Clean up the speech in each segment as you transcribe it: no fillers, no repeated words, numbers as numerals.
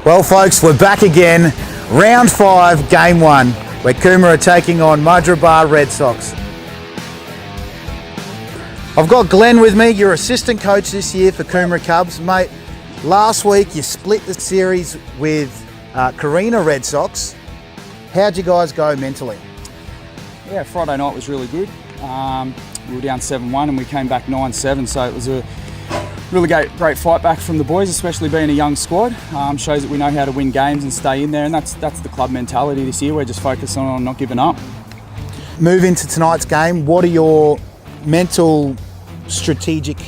Well, folks, we're back again. Round 5, Game 1, where Coomera are taking on Mudgeeraba Redsox. I've got Glenn with me. You're assistant coach this year for Coomera Cubs. Mate, last week you split the series with Coomera Redsox. How'd you guys go mentally? Yeah, Friday night was really good. We were down 7-1 and we came back 9-7, so it was a really great fight back from the boys, especially being a young squad. Shows that we know how to win games and stay in there, and that's the club mentality this year. We're just focused on not giving up. Move into tonight's game. What are your mental, strategic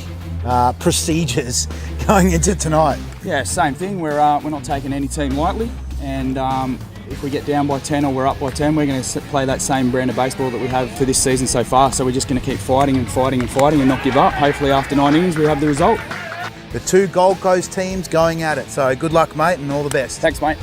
procedures going into tonight? Yeah, same thing. We're not taking any team lightly, and if we get down by 10 or we're up by 10, we're going to play that same brand of baseball that we have for this season so far. So we're just going to keep fighting and fighting and fighting and not give up. Hopefully after 9 innings we have the result. The two Gold Coast teams going at it. So good luck, mate, and all the best. Thanks, mate.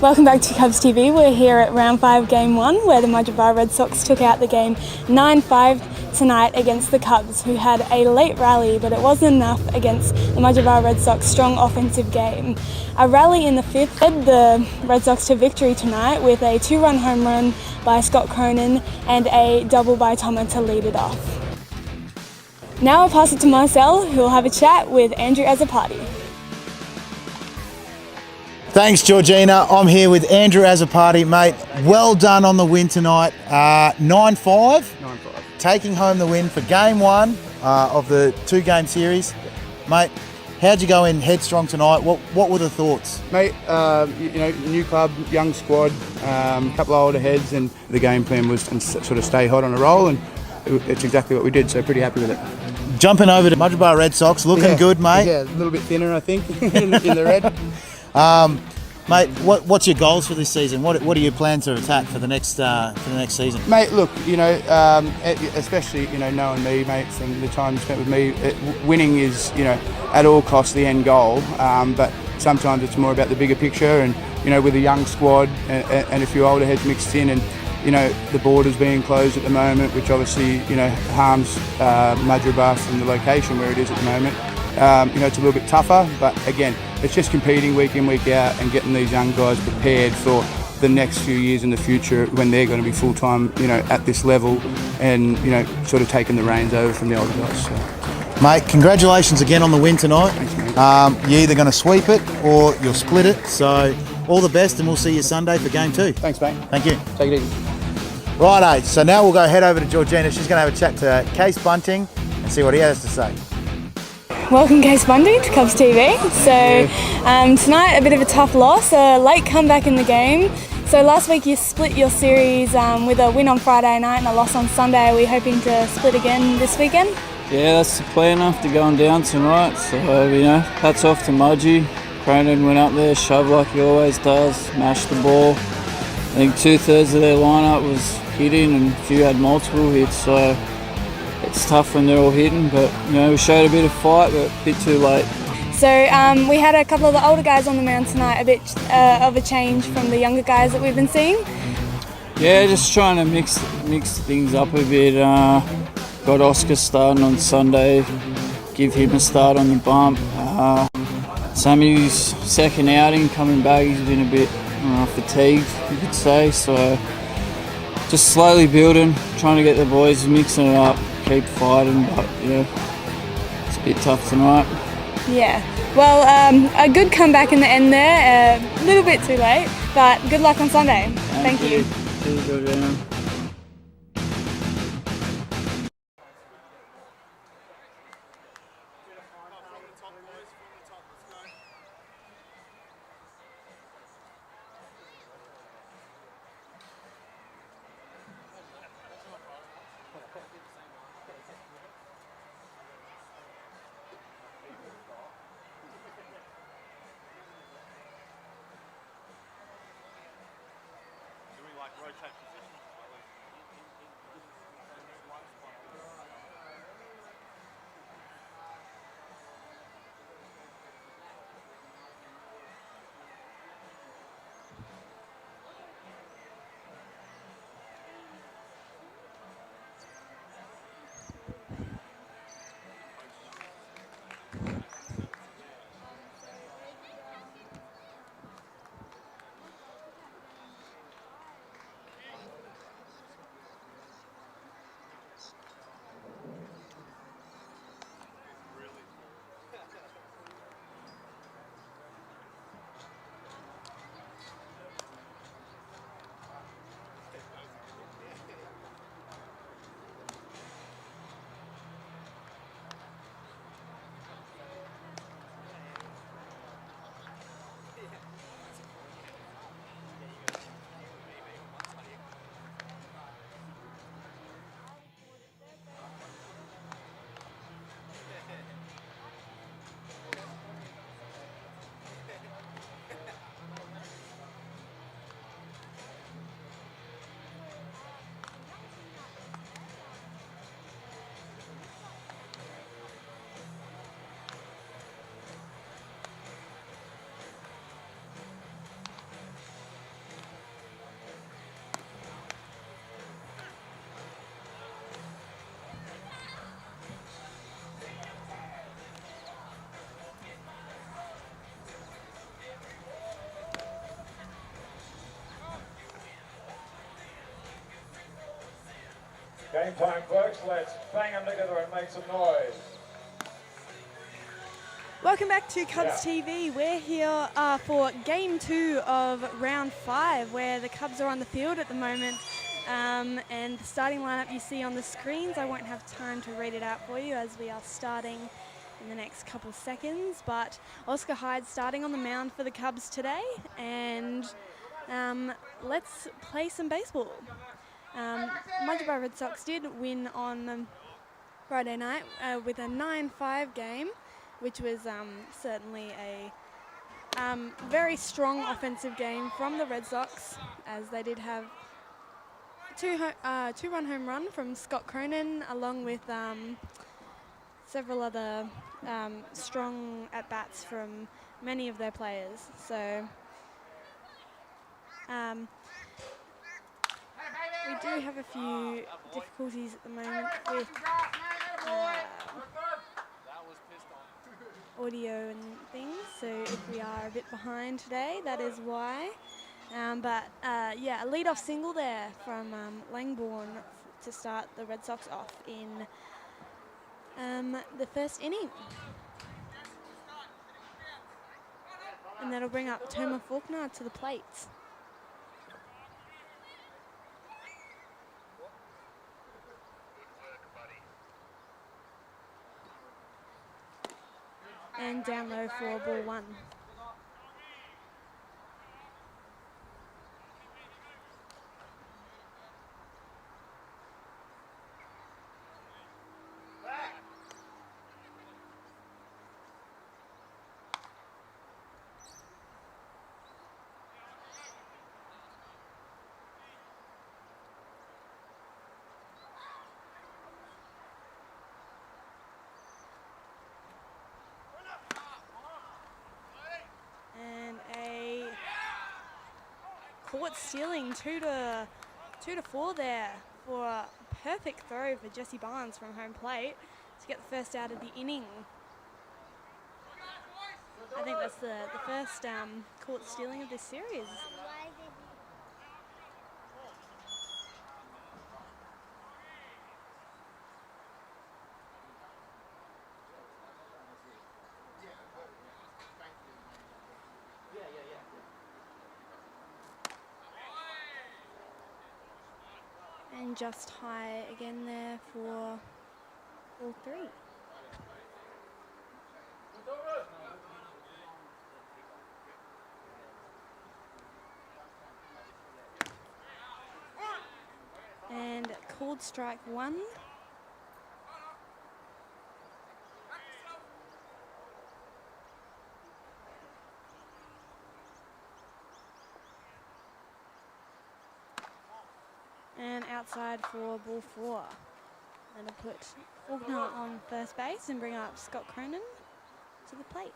Welcome back to Cubs TV. We're here at round 5, game 1, where the Mudgeeraba Redsox took out the game 9-5 tonight against the Cubs, who had a late rally, but it wasn't enough against the Mudgeeraba Redsox strong offensive game. A rally in the 5th led the Red Sox to victory tonight with a 2-run home run by Scott Cronin and a double by Thomas to lead it off. Now I'll pass it to Marcel, who will have a chat with Andrew Azzopardi. Thanks, Georgina. I'm here with Andrew Azzopardi, mate. Well done on the win tonight. 9-5. Taking home the win for game 1 of the 2-game series. Mate, how'd you go in headstrong tonight? What were the thoughts? Mate, new club, young squad, couple of older heads, and the game plan was to sort of stay hot on a roll, and it's exactly what we did, so pretty happy with it. Jumping over to Mudgeeraba Redsox, looking good, mate. Yeah, a little bit thinner, I think, in the red. Mate, what's your goals for this season? What are your plans to attack for the next season? Mate, look, especially knowing me, mate, from the time spent with me, winning is at all costs the end goal. But sometimes it's more about the bigger picture, and with a young squad and a few older heads mixed in, and the borders being closed at the moment, which obviously harms Mudgeeraba from the location where it is at the moment. It's a little bit tougher, but again, it's just competing week in, week out, and getting these young guys prepared for the next few years in the future when they're going to be full-time, at this level, and, sort of taking the reins over from the older guys. So. Mate, congratulations again on the win tonight. Thanks, mate. You're either going to sweep it or you'll split it, so all the best, and we'll see you Sunday for game 2. Thanks, mate. Thank you. Take it easy. Righto, so now we'll go head over to Georgina. She's going to have a chat to Case Bunting and see what he has to say. Welcome, Case Bunting, to Cubs TV. So tonight, a bit of a tough loss, a late comeback in the game. So last week you split your series with a win on Friday night and a loss on Sunday. Are we hoping to split again this weekend? Yeah, that's the plan after going down tonight. So, hats off to Mudgie. Cronin went up there, shoved like he always does, smashed the ball. I think 2/3 of their lineup was hitting and a few had multiple hits. So it's tough when they're all hitting, but we showed a bit of fight, but a bit too late. So we had a couple of the older guys on the mound tonight, a bit of a change from the younger guys that we've been seeing. Yeah, just trying to mix things up a bit. Got Oscar starting on Sunday, give him a start on the bump. Sammy's second outing coming back, he's been a bit fatigued, you could say. So just slowly building, trying to get the boys mixing it up. Keep fighting, but it's a bit tough tonight. Yeah, well, a good comeback in the end there, a little bit too late, but good luck on Sunday. Thank you. Game time, folks. Let's bang them together and make some noise. Welcome back to Cubs TV. We're here for Game 2 of Round 5, where the Cubs are on the field at the moment. And the starting lineup you see on the screens, I won't have time to read it out for you as we are starting in the next couple seconds. But Oscar Hyde's starting on the mound for the Cubs today, and let's play some baseball. Mudgeeraba Redsox did win on Friday night with a 9-5 game, which was certainly a very strong offensive game from the Red Sox, as they did have two-run home run from Scott Cronin, along with several other strong at-bats from many of their players. So we do have a few difficulties at the moment with audio and things, so if we are a bit behind today, that is why. But a lead-off single there from Langbourne to start the Red Sox off in the first inning. And that'll bring up Toma Faulkner to the plate. And down low for ball one. And a caught stealing 2-4 there for a perfect throw for Jesse Barnes from home plate to get the first out of the inning. I think that's the first caught stealing of this series. And just high again there for all three. And called strike one. And outside for ball four. And to put Faulkner on first base and bring up Scott Cronin to the plate.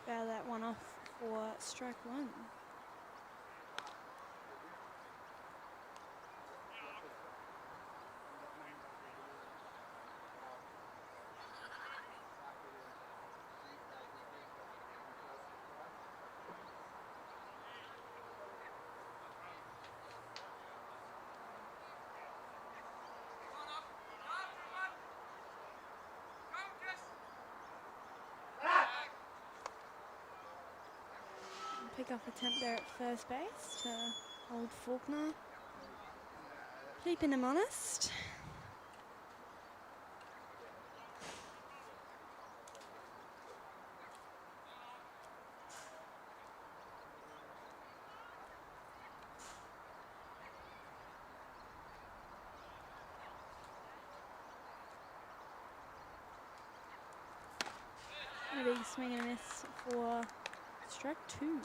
Foul that one off for strike one. Pick-off attempt there at first base to hold Faulkner. Keeping him honest. A big swing and a miss for strike two.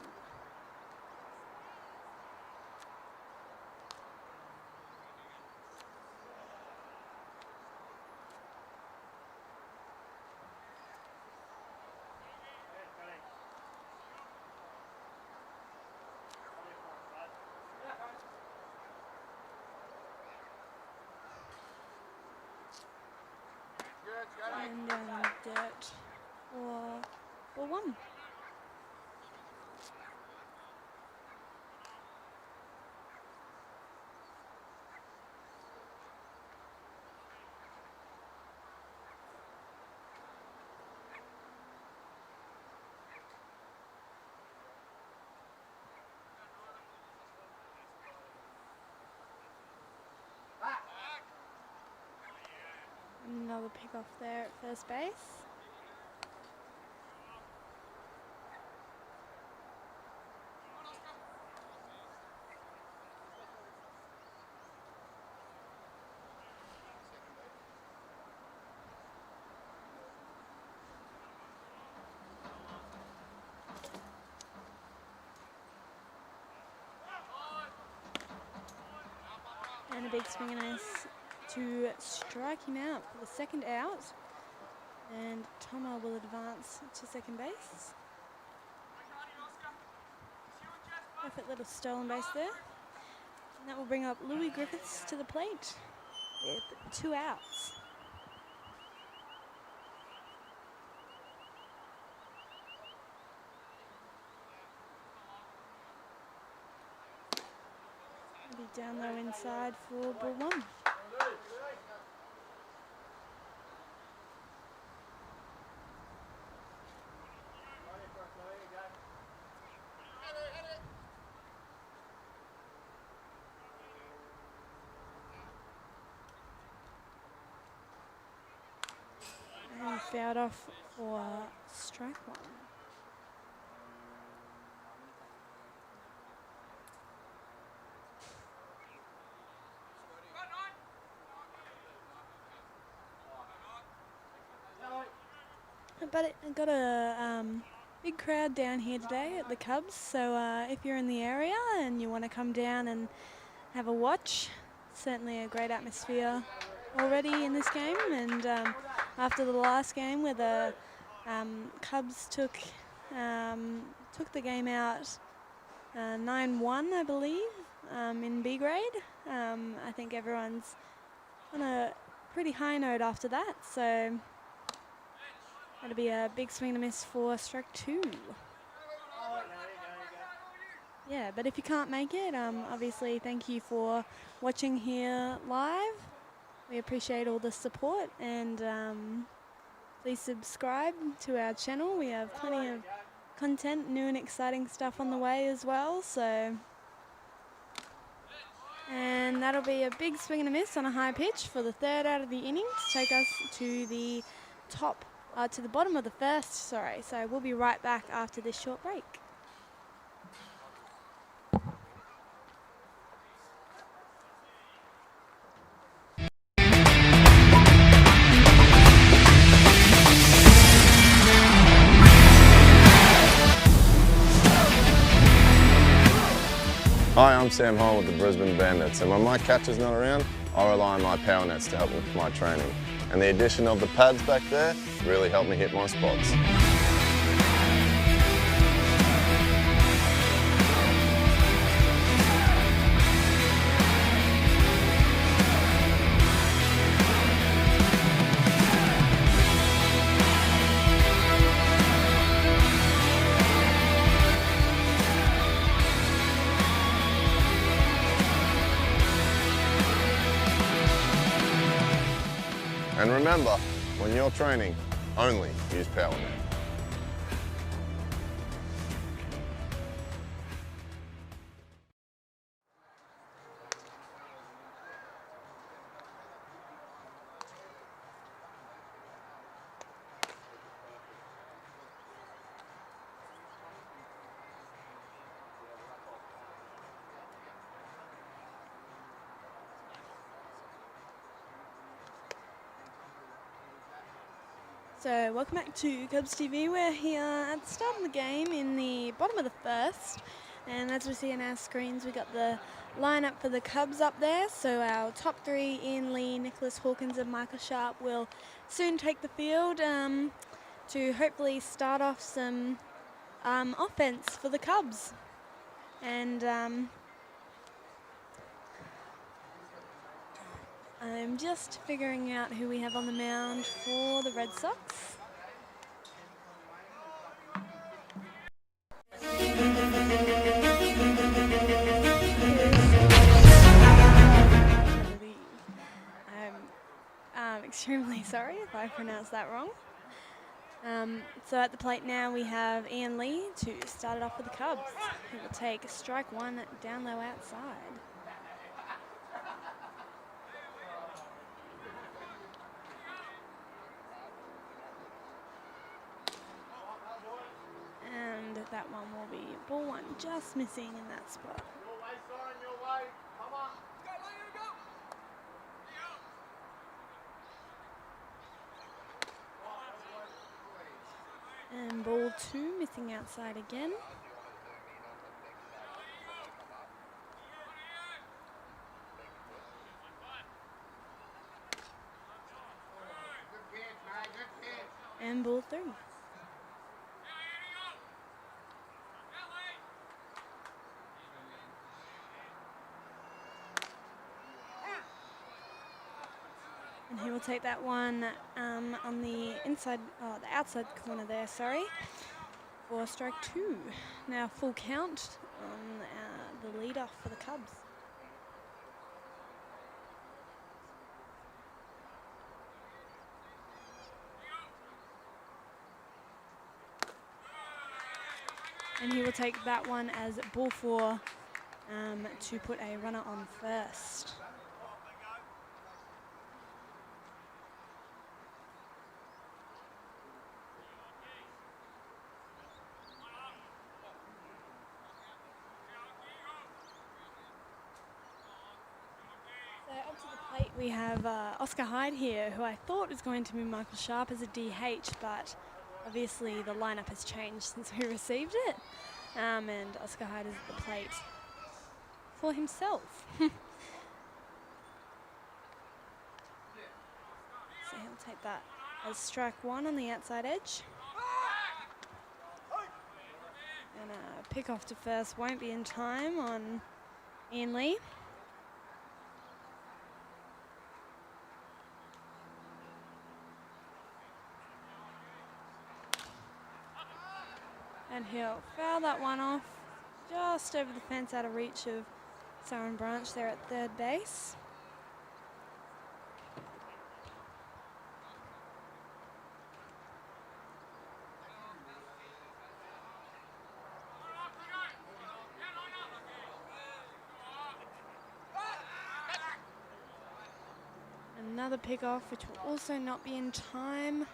And down in the dirt for 1. Another pick off there at first base. And a big swing and a miss to strike him out for the second out. And Tomo will advance to second base. Perfect little stolen base there. And that will bring up Louis Griffiths to the plate with 2 outs. Be down low inside for ball 1. And fouled off for strike 1. But I got a big crowd down here today at the Cubs, so if you're in the area and you want to come down and have a watch, certainly a great atmosphere already in this game. And after the last game where the Cubs took the game out 9-1, I believe, in B grade, I think everyone's on a pretty high note after that, so that'll be a big swing and a miss for strike 2. Yeah, but if you can't make it, obviously thank you for watching here live. We appreciate all the support, and please subscribe to our channel. We have plenty of content, new and exciting stuff on the way as well. So, and that'll be a big swing and a miss on a high pitch for the 3rd out of the innings, take us to the to the bottom of the 1st, sorry. So we'll be right back after this short break. Hi, I'm Sam Hall with the Brisbane Bandits, and when my catcher's not around, I rely on my power nets to help with my training. And the addition of the pads back there really helped me hit my spots. And remember, when you're training, only use power net. So welcome back to Cubs TV. We're here at the start of the game in the bottom of the 1st, and as we see on our screens, we got the lineup for the Cubs up there. So our top 3, Ian Lee, Nicholas Hawkins and Michael Sharp, will soon take the field to hopefully start off some offense for the Cubs. And I'm just figuring out who we have on the mound for the Red Sox. I'm extremely sorry if I pronounced that wrong. So at the plate now we have Ian Lee to start it off for the Cubs. He will take strike one down low outside. And that one will be ball one, just missing in that spot. And ball two, missing outside again. And ball three. And he will take that one on the inside, the outside corner there, sorry, for strike two. Now full count on the leader for the Cubs. And he will take that one as ball four to put a runner on first. So up to the plate we have Oscar Hyde here, who I thought was going to be Michael Sharp as a DH, but obviously the lineup has changed since we received it. And Oscar Hyde is at the plate for himself. So he'll take that as strike one on the outside edge. And a pick off to first won't be in time on Ian Lee. And he'll foul that one off just over the fence, out of reach of Saren Branch there at third base. Another pick-off, which will also not be in time.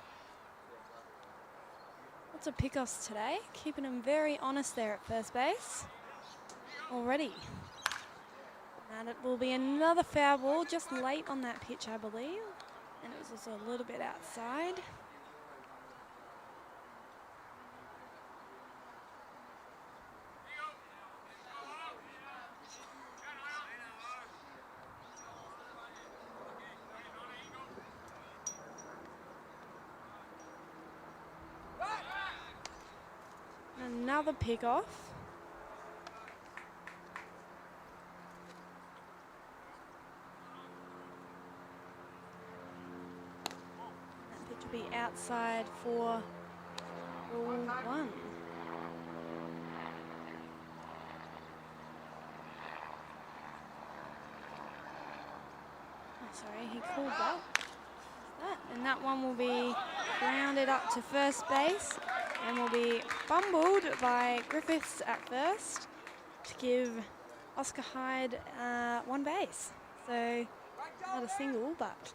Lots of pickoffs today, keeping them very honest there at first base already. And it will be another foul ball, just late on that pitch, I believe. And it was also a little bit outside. Another pick off. That pitch will be outside for ball one. Oh, sorry, he called that. And that one will be grounded up to first base and will be fumbled by Griffiths at first to give Oscar Hyde one base. So not a single, but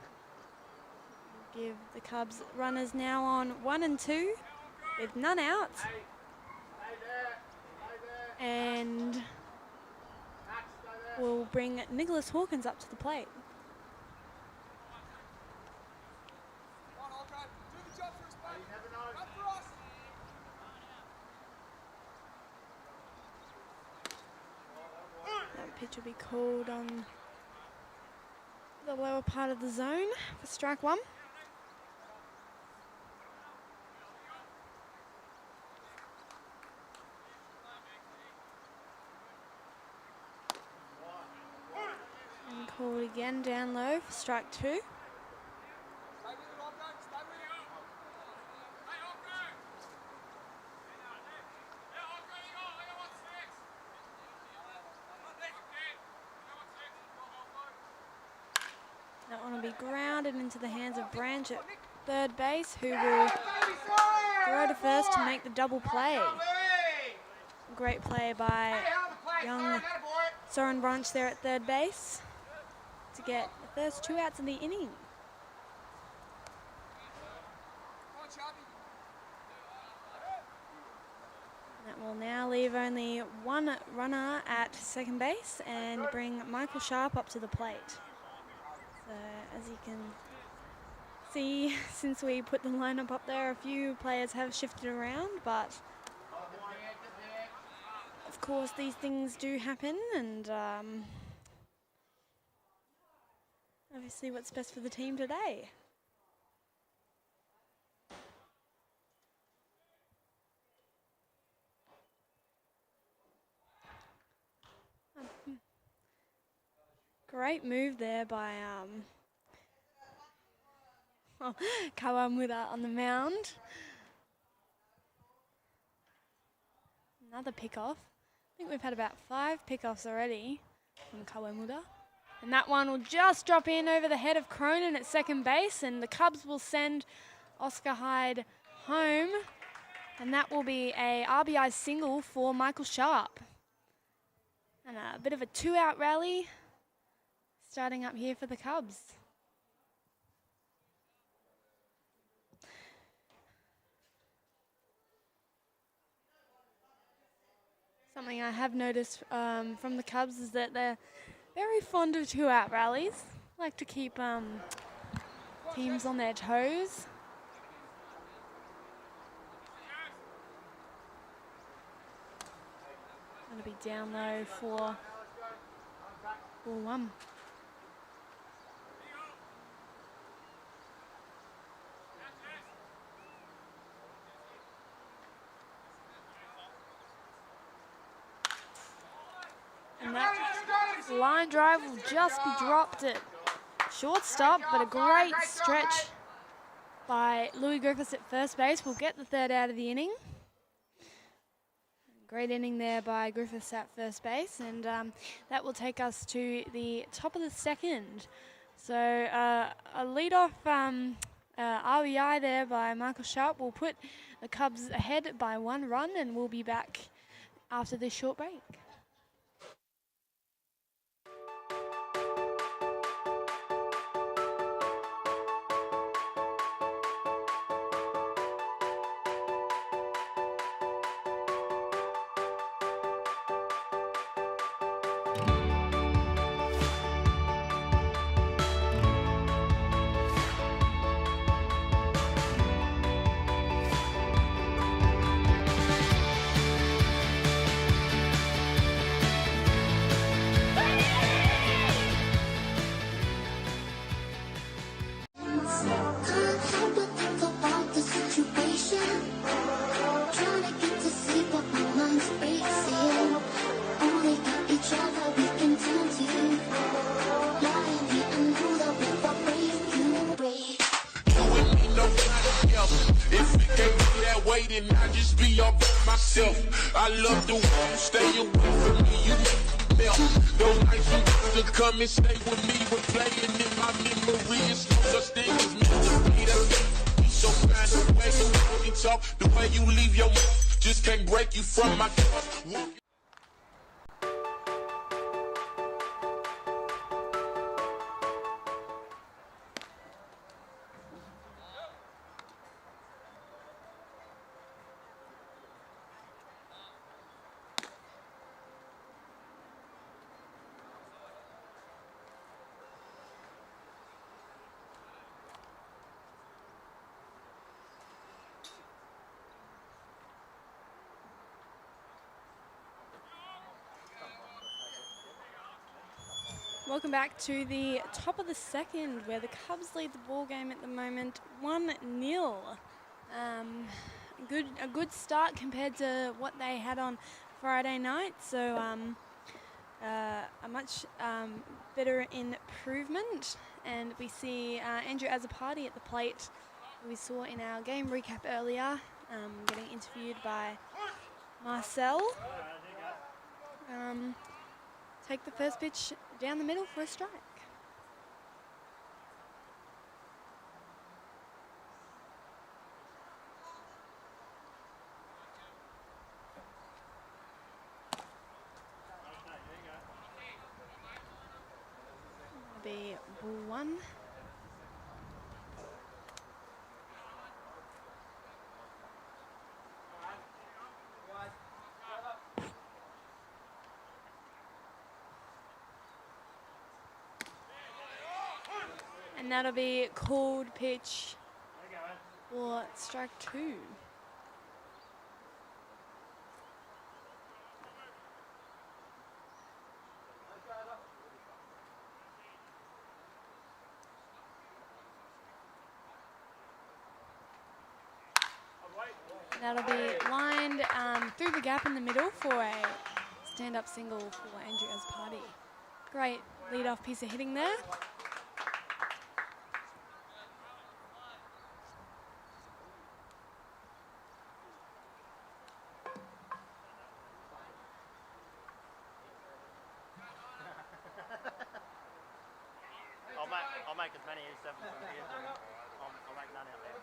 give the Cubs runners now on 1 and 2 with none out. And we'll bring Nicholas Hawkins up to the plate. Pitch will be called on the lower part of the zone for strike one. And Called again down low for strike 2. That one will be grounded into the hands of Branch at third base, who will throw to first to make the double play. Great play by young Soren Branch there at third base to get the first 2 outs in the inning. That will now leave only 1 runner at second base and bring Michael Sharp up to the plate. So as you can see, since we put the lineup up there, a few players have shifted around, but of course these things do happen, and obviously what's best for the team today. Great move there by Kawamura on the mound. Another pickoff. I think we've had about 5 pickoffs already from Kawamura. And that one will just drop in over the head of Cronin at second base, and the Cubs will send Oscar Hyde home. And that will be a RBI single for Michael Sharp. And a bit of a 2-out rally starting up here for the Cubs. Something I have noticed from the Cubs is that they're very fond of 2-out rallies. Like to keep teams on their toes. Gonna be down low for ball 1. And that line drive will just be dropped at shortstop, but a great stretch by Louis Griffiths at first base will get the 3rd out of the inning. Great inning there by Griffiths at first base, and that will take us to the top of the 2nd. So a leadoff RBI there by Michael Sharp will put the Cubs ahead by 1 run, and we'll be back after this short break. I love the way you stay away from me, you make me melt. Those nights you used to come and stay with me, were playing in my memory. It's no such thing as misery. That's so kind of way you only talk, the way you leave your mouth, just can't break you from my thoughts. Welcome back to the top of the 2nd, where the Cubs lead the ball game at the moment 1-0. A good start compared to what they had on Friday night. So a much much better improvement, and we see Andrew Azzopardi at the plate, who we saw in our game recap earlier, getting interviewed by Marcel. Take the first pitch down the middle for a strike. Be ball one. And that'll be called pitch for strike two. That'll be lined through the gap in the middle for a stand-up single for Andrew Azzopardi. Great lead-off piece of hitting there. I'll make as many as 7 from here. I'll make none out there.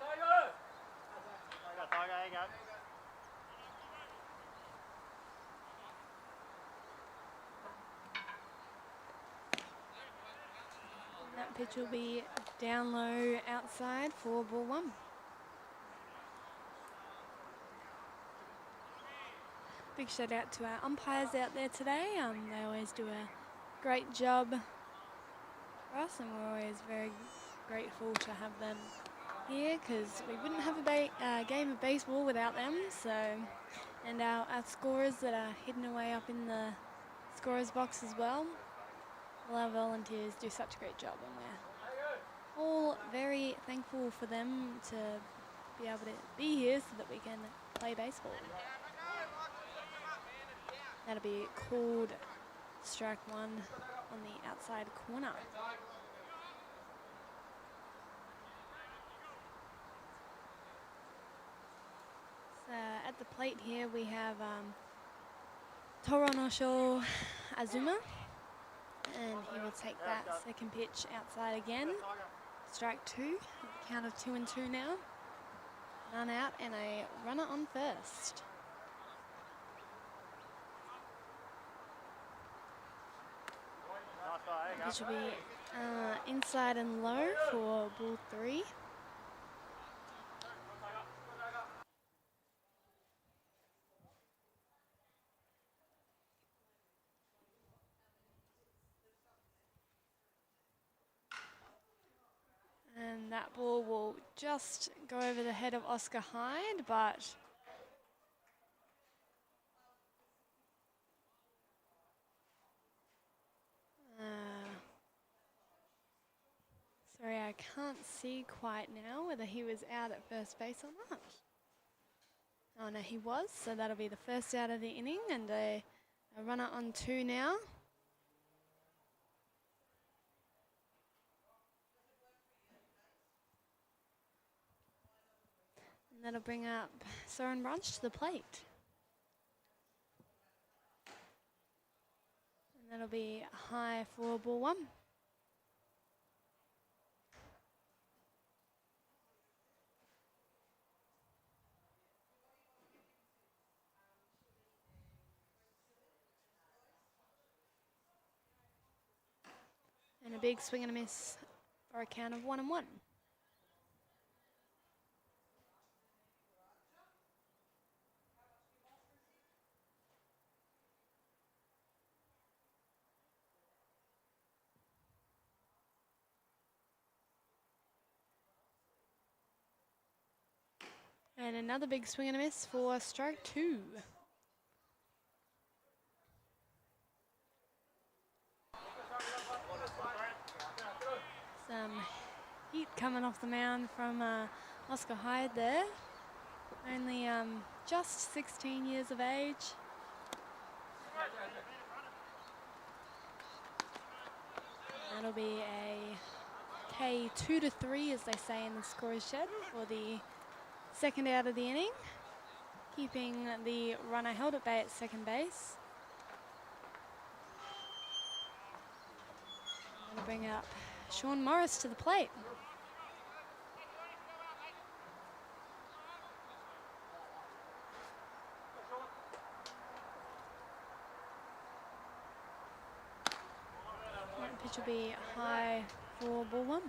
Tiger, there you go. That pitch will be down low outside for ball one. Big shout out to our umpires out there today. They always do a great job for us, and we're always very grateful to have them here, because we wouldn't have a game of baseball without them. So, and our scorers that are hidden away up in the scorers box as well. All our volunteers do such a great job, and we're all very thankful for them to be able to be here so that we can play baseball. That'll be called strike one on the outside corner. So at the plate here we have Toronosho Azuma, and he will take that second pitch outside again. Strike two, count of 2-2 now. None out and a runner on first. Which will be inside and low for ball three. And that ball will just go over the head of Oscar Hyde, but sorry, I can't see quite now whether he was out at first base or not. Oh no, he was, so that'll be the first out of the inning, and a runner on two now. And that'll bring up Soren Brunch to the plate. And that'll be high for ball one. And a big swing and a miss for a count of 1-1. And another big swing and a miss for strike two. Some heat coming off the mound from Oscar Hyde there. Only just 16 years of age. That'll be a K 2-3, as they say in the scorer's shed, for the second out of the inning, keeping the runner held at bay at second base. That'll bring up Sean Morris to the plate. That pitch will be high for ball one.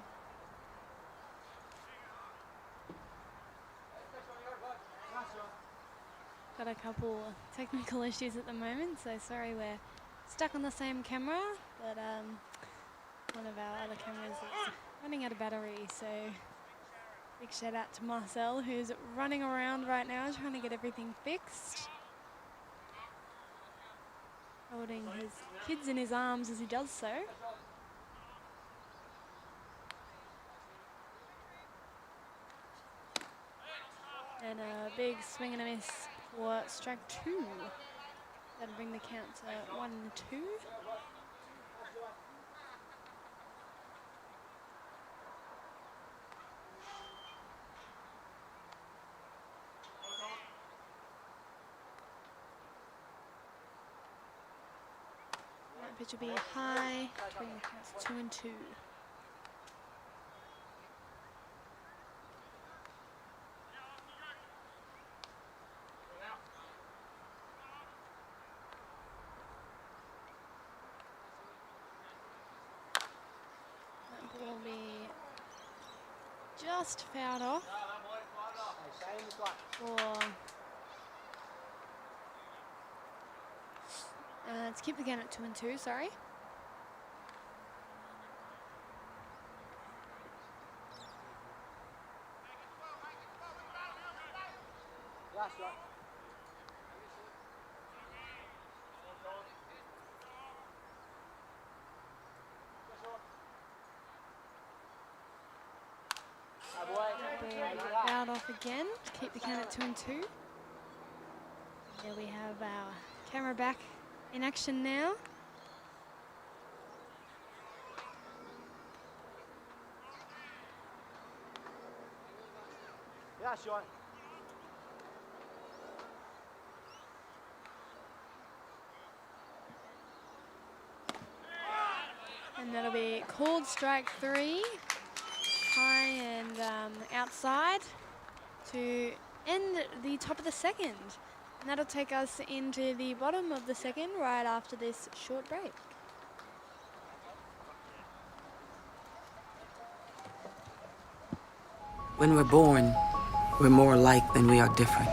Got a couple technical issues at the moment, so sorry we're stuck on the same camera, but one of our other cameras is running out of battery, so big shout out to Marcel, who's running around right now trying to get everything fixed. Holding his kids in his arms as he does so. And a big swing and a miss for strike 2. That'll bring the count to 1-2. That pitch will be high to bring the count to 2-2. Will be just fouled off for to keep the count at 2-2, sorry. Fouled off again to keep the count at 2-2. There we have our camera back in action now. Yeah, sure. And that'll be called strike 3. High and outside to end the top of the second. And that'll take us into the bottom of the second right after this short break. When we're born, we're more alike than we are different.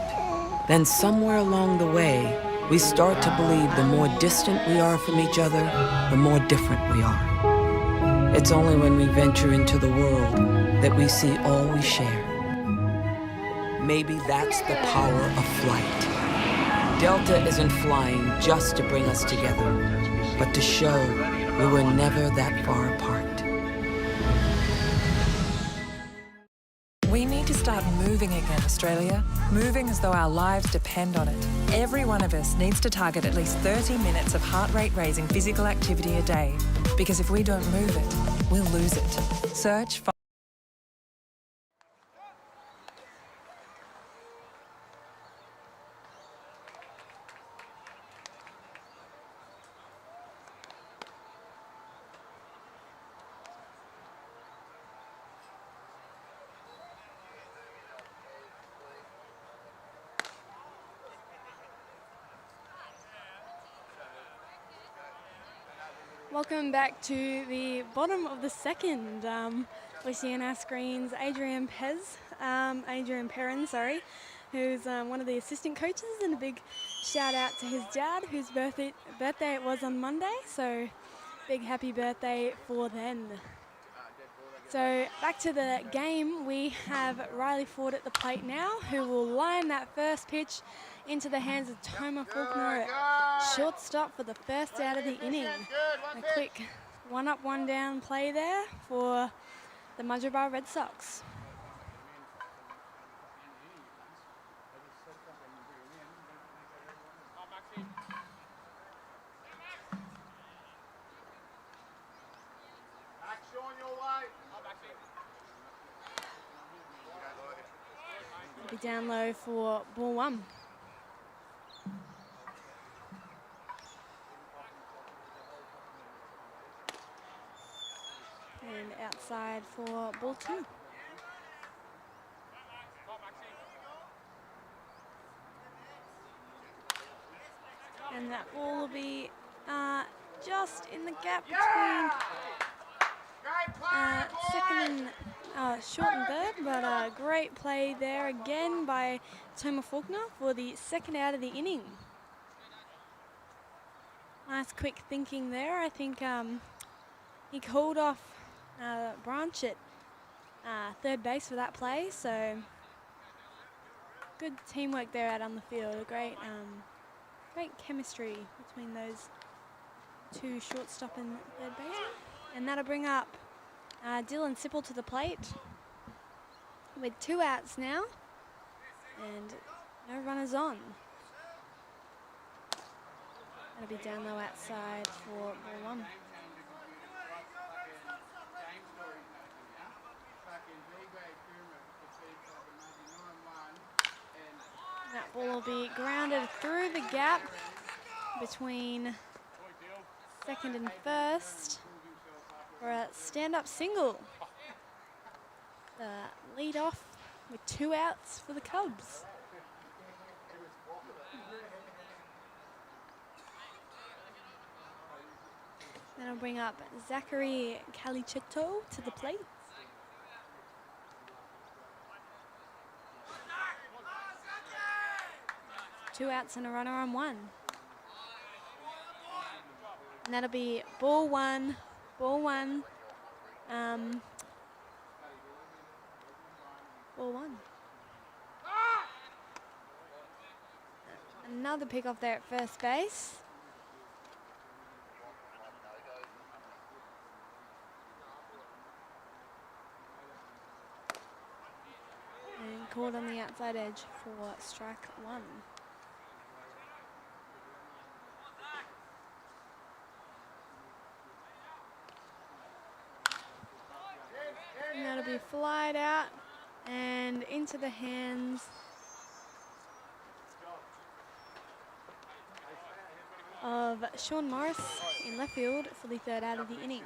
Then somewhere along the way, we start to believe the more distant we are from each other, the more different we are. It's only when we venture into the world that we see all we share. Maybe that's the power of flight. Delta isn't flying just to bring us together, but to show we were never that far apart. We need to start moving again, Australia. Moving as though our lives depend on it. Every one of us needs to target at least 30 minutes of heart rate raising physical activity a day. Because if we don't move it, we'll lose it. Search for Welcome back to the bottom of the second. We see on our screens Adrian Perrin, who's one of the assistant coaches, and a big shout out to his dad, whose birthday it was on Monday. So big happy birthday for them. So back to the game, we have Riley Ford at the plate now, who will line that first pitch into the hands of Toma Faulkner at shortstop for the first out of the inning. A quick one up, one down play there for the Mudgeeraba Redsox. Be down low for ball one. And outside for ball two. And that ball will be just in the gap between second and short and third, but a great play there again by Toma Faulkner for the second out of the inning. Nice quick thinking there. I think he called off Branch at third base for that play, so good teamwork there out on the field. A great chemistry between those two shortstop and third baseman. And that'll bring up Dylan Sipple to the plate with 2 outs now and no runners on. That'll be down low outside for ball one. That ball will be grounded through the gap between second and first for a stand-up single. The lead off with 2 outs for the Cubs. That'll bring up Zachary Calicetto to the plate. Two outs and a runner on one. And that'll be ball one. Ball one. Another pick off there at first base. And caught on the outside edge for strike one. And that'll be flied out and into the hands of Sean Morris in left field for the third out of the inning.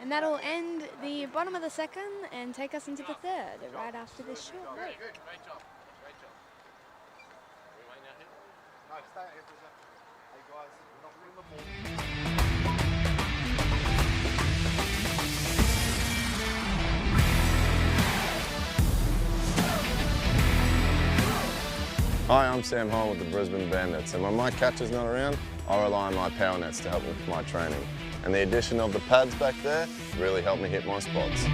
And that'll end the bottom of the second and take us into the third right after this short break. Great job. Great job. No, stay out here for a second. Hey guys, we're not moving the ball. Hi, I'm Sam Hall with the Brisbane Bandits, and when my catcher's not around, I rely on my power nets to help me with my training. And the addition of the pads back there really helped me hit my spots.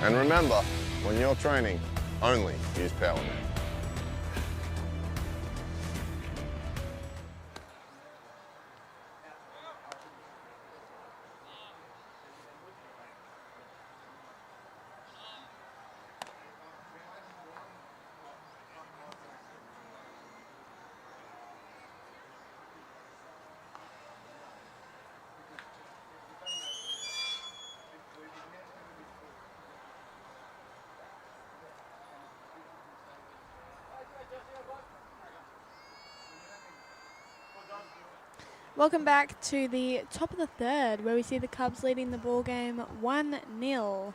And remember, when you're training, only use power net. Welcome back to the top of the third, where we see the Cubs leading the ball game 1-0.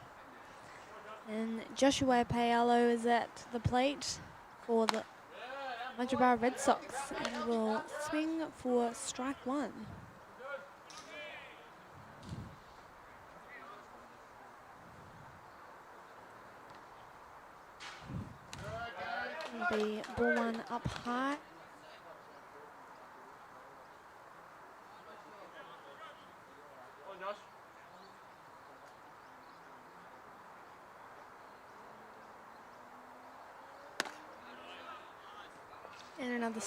And Joshua Paolo is at the plate for the Mudgeeraba Redsox and will swing for strike one. It'll be ball one up high. And another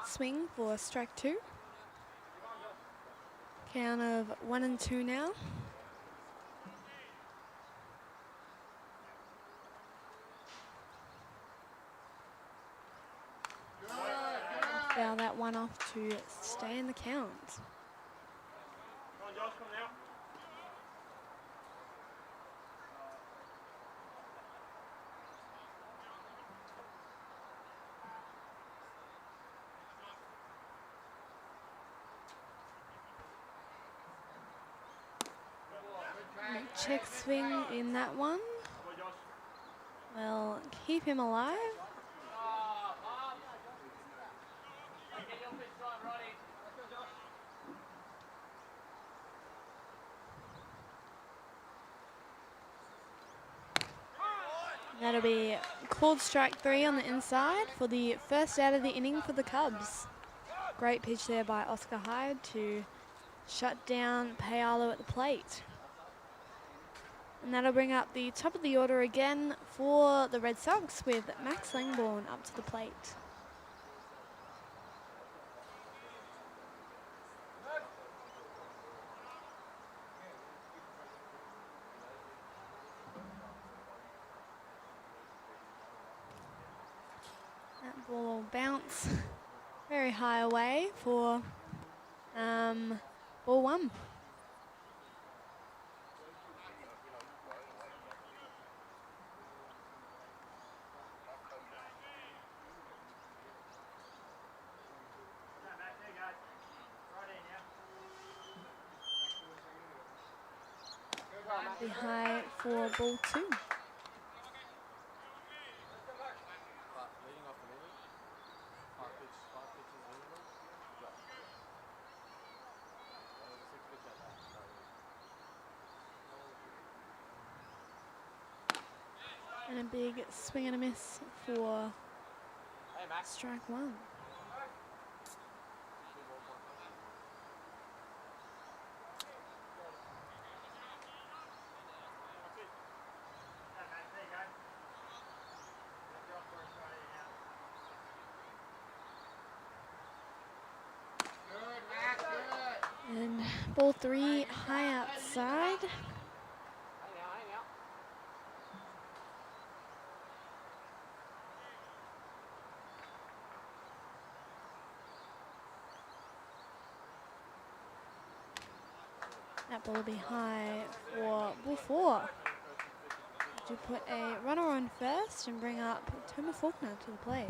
swing for strike two. Count of 1 and 2 now. Foul that one off to stay in the count. Come on, Josh, come now. Check swing in that one. Well, keep him alive. That'll be called strike 3 on the inside for the first out of the inning for the Cubs. Great pitch there by Oscar Hyde to shut down Paolo at the plate. And that'll bring up the top of the order again for the Red Sox with Max Langborn up to the plate. That ball will bounce very high away for ball 1. Be high for ball 2. And a big swing and a miss for strike 1. And ball 3 high outside. That ball will be high for ball 4. To put a runner on first and bring up Thomas Faulkner to the plate.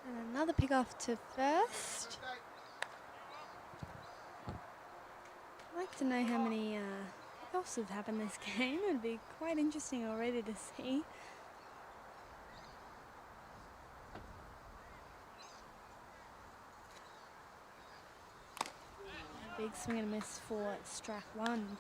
And another pick off to first. I'd like to know how many pickoffs have happened this game. It'd be quite interesting already to see. A big swing and a miss for strike 1.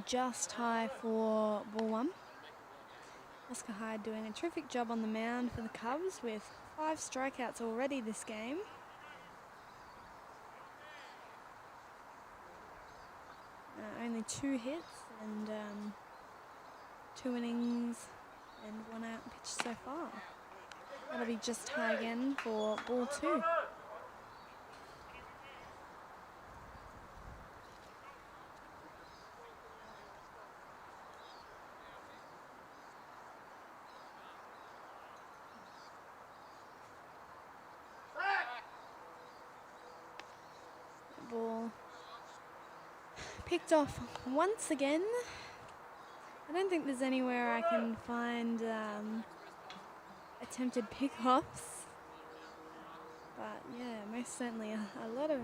Just high for ball 1. Oscar Hyde doing a terrific job on the mound for the Cubs with 5 strikeouts already this game. Only 2 hits and 2 innings and 1 out pitch so far. That'll be just high again for ball 2. Ball picked off once again. I don't think there's anywhere I can find attempted pickoffs, but yeah, most certainly a lot of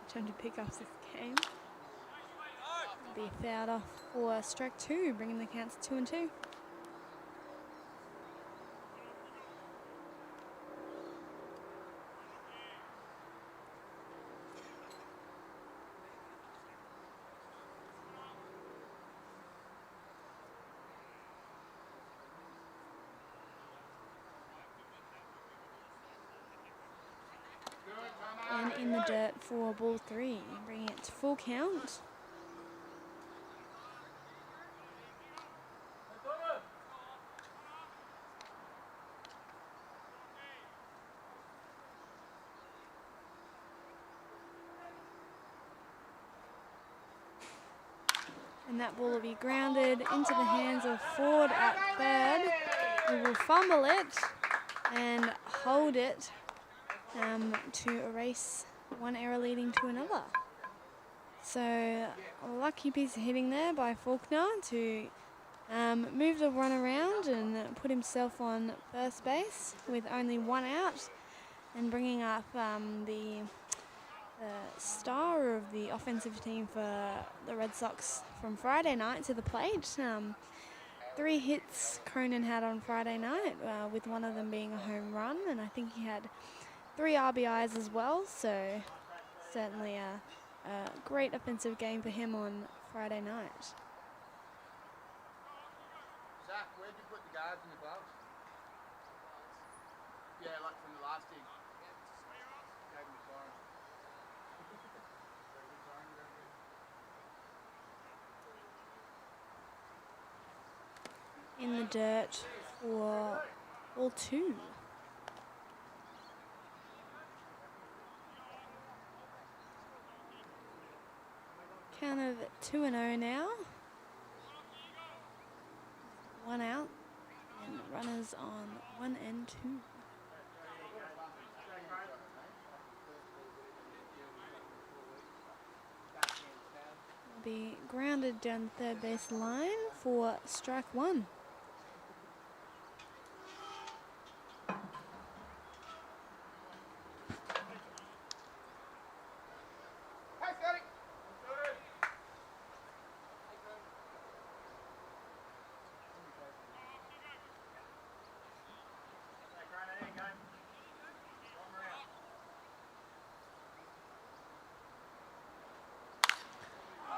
attempted pickoffs this game. be fouled off for strike 2, bringing the counts 2-2. And in the dirt for ball 3, bringing it to full count. And that ball will be grounded into the hands of Ford at third, who will fumble it and hold it to erase one error leading to another. So a lucky piece of hitting there by Faulkner to move the run around and put himself on first base with only one out, and bringing up the star of the offensive team for the Red Sox from Friday night to the plate. 3 hits Cronin had on Friday night, with one of them being a home run, and I think he had 3 RBIs as well, so certainly a great offensive game for him on Friday night. Zach, where'd you put the guards in the gloves? Yeah, like from the last dig. Gave him the siren. In the dirt for ball 2. Count of 2-0 now. 1 out, and runners on 1 and 2. Will be grounded down the third base line for strike 1.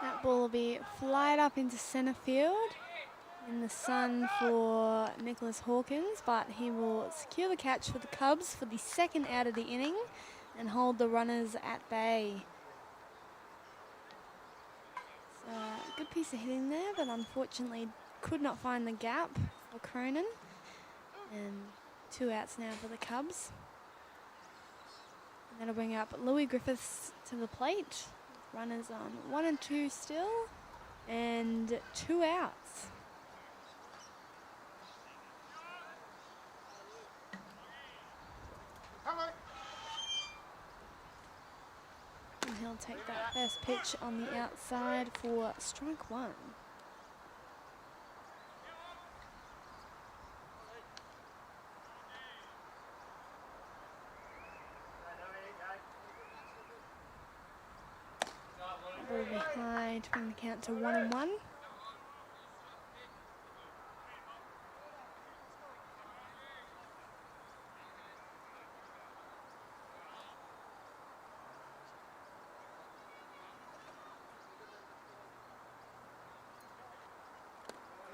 That ball will be flied up into centre field in the sun for Nicholas Hawkins, but he will secure the catch for the Cubs for the second out of the inning and hold the runners at bay. So, good piece of hitting there, but unfortunately could not find the gap for Cronin. And 2 outs now for the Cubs. And that'll bring up Louis Griffiths to the plate. Runners on 1 and 2 still, and 2 outs. And he'll take that first pitch on the outside for strike 1. Ball behind to bring the count to 1 and 1.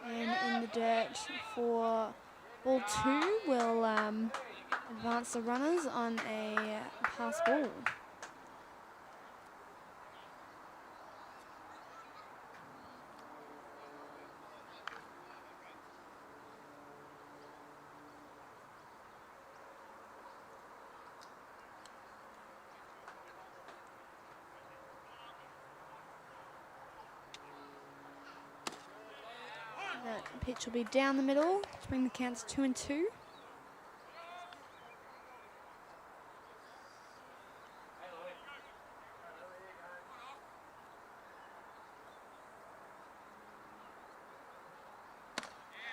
And in the dirt for ball 2 will advance the runners on a pass ball. That pitch will be down the middle to bring the counts 2 and 2.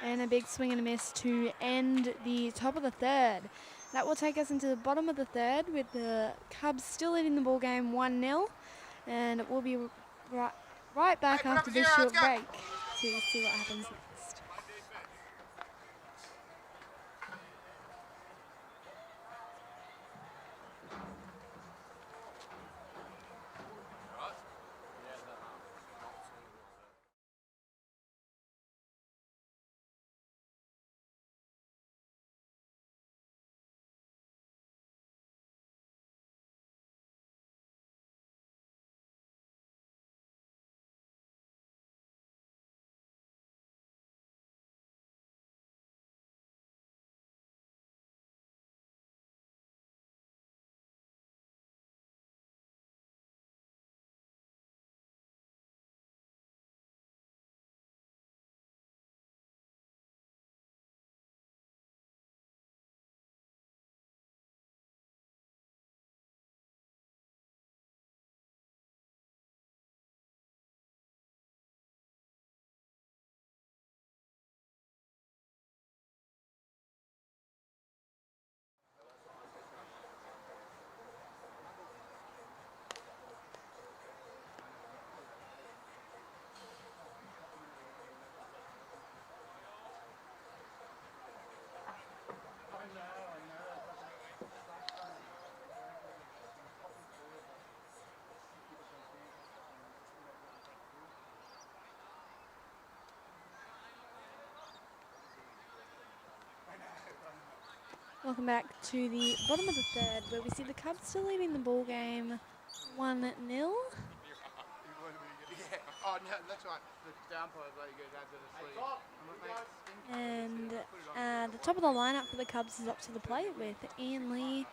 And a big swing and a miss to end the top of the third. That will take us into the bottom of the third with the Cubs still leading the ball game 1-0. And it will be right back after this short break to see what happens next. Welcome back to the bottom of the third, where we see the Cubs still leading the ball game 1-0. Oh, no, that's right. The downpour let you go down to the sleep. And the top of the lineup for the Cubs is up to the plate with Ian Lee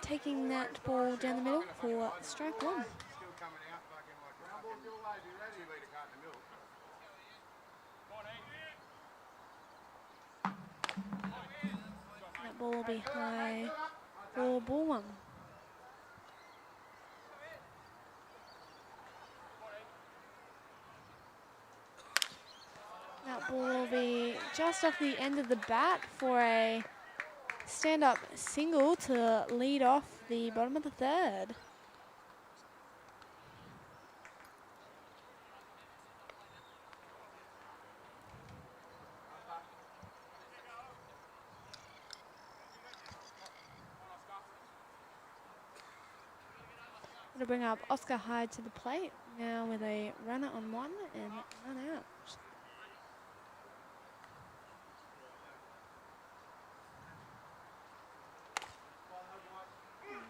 taking that ball down the middle for strike one. That ball will be high for ball one. That ball will be just off the end of the bat for a stand-up single to lead off the bottom of the third. To bring up Oscar Hyde to the plate now with a runner on one and run out.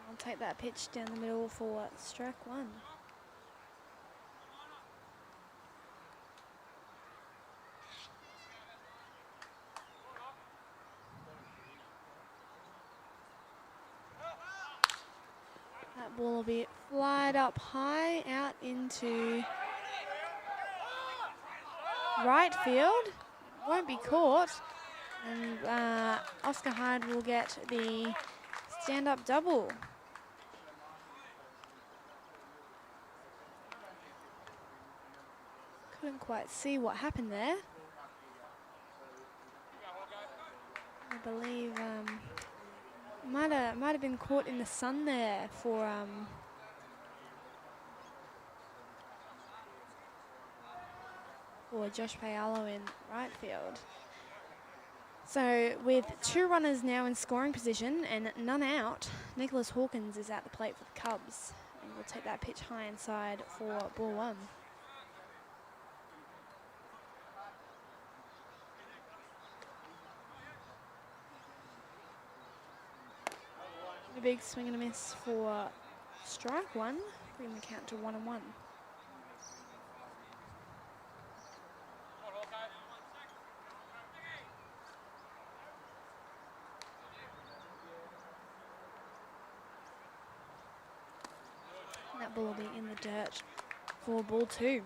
I'll take that pitch down the middle for strike one. That ball will be flied up high out into right field. Won't be caught. And Oscar Hyde will get the stand-up double. Couldn't quite see what happened there. I believe might have been caught in the sun there for Josh Paolo in right field. So with two runners now in scoring position and none out, Nicholas Hawkins is at the plate for the Cubs and will take that pitch high inside for ball one. A big swing and a miss for strike one, bringing the count to 1-1. That ball will be in the dirt for ball two.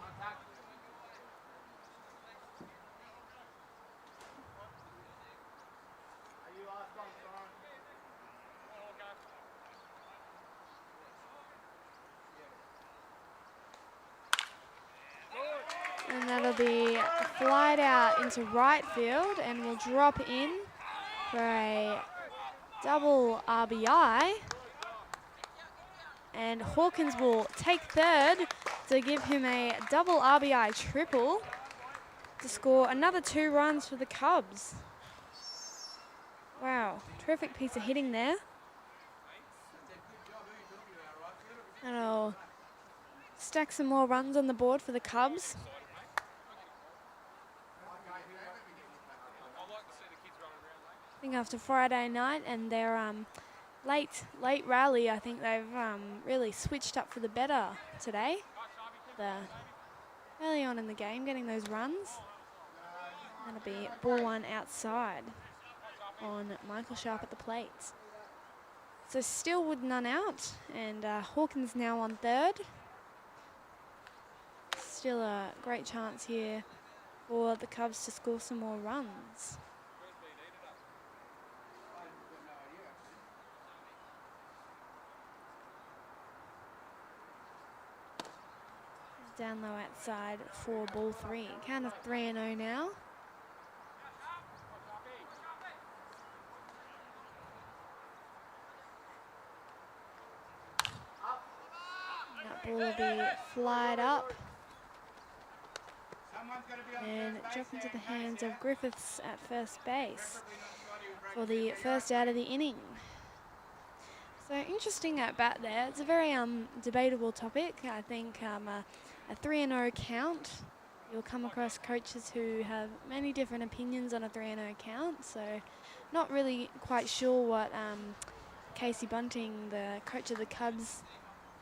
And that'll be flied out into right field and will drop in for a double RBI. And Hawkins will take third to give him a double RBI triple to score another 2 runs for the Cubs. Wow, terrific piece of hitting there. That'll stack some more runs on the board for the Cubs. I think after Friday night and their late rally, I think they've really switched up for the better today. Early on in the game, getting those runs. That'll be ball 1 outside on Michael Sharp at the plate. So still with none out, and Hawkins now on third. Still a great chance here for the Cubs to score some more runs. Down low outside for ball 3. Count of 3-0 now. That ball will be flied up and drop into the hands of Griffiths at first base for the first out of the inning. So interesting at bat there. It's a very debatable topic. I think a 3-0 count, you'll come across coaches who have many different opinions on a 3-0 count. So not really quite sure what Casey Bunting, the coach of the Cubs,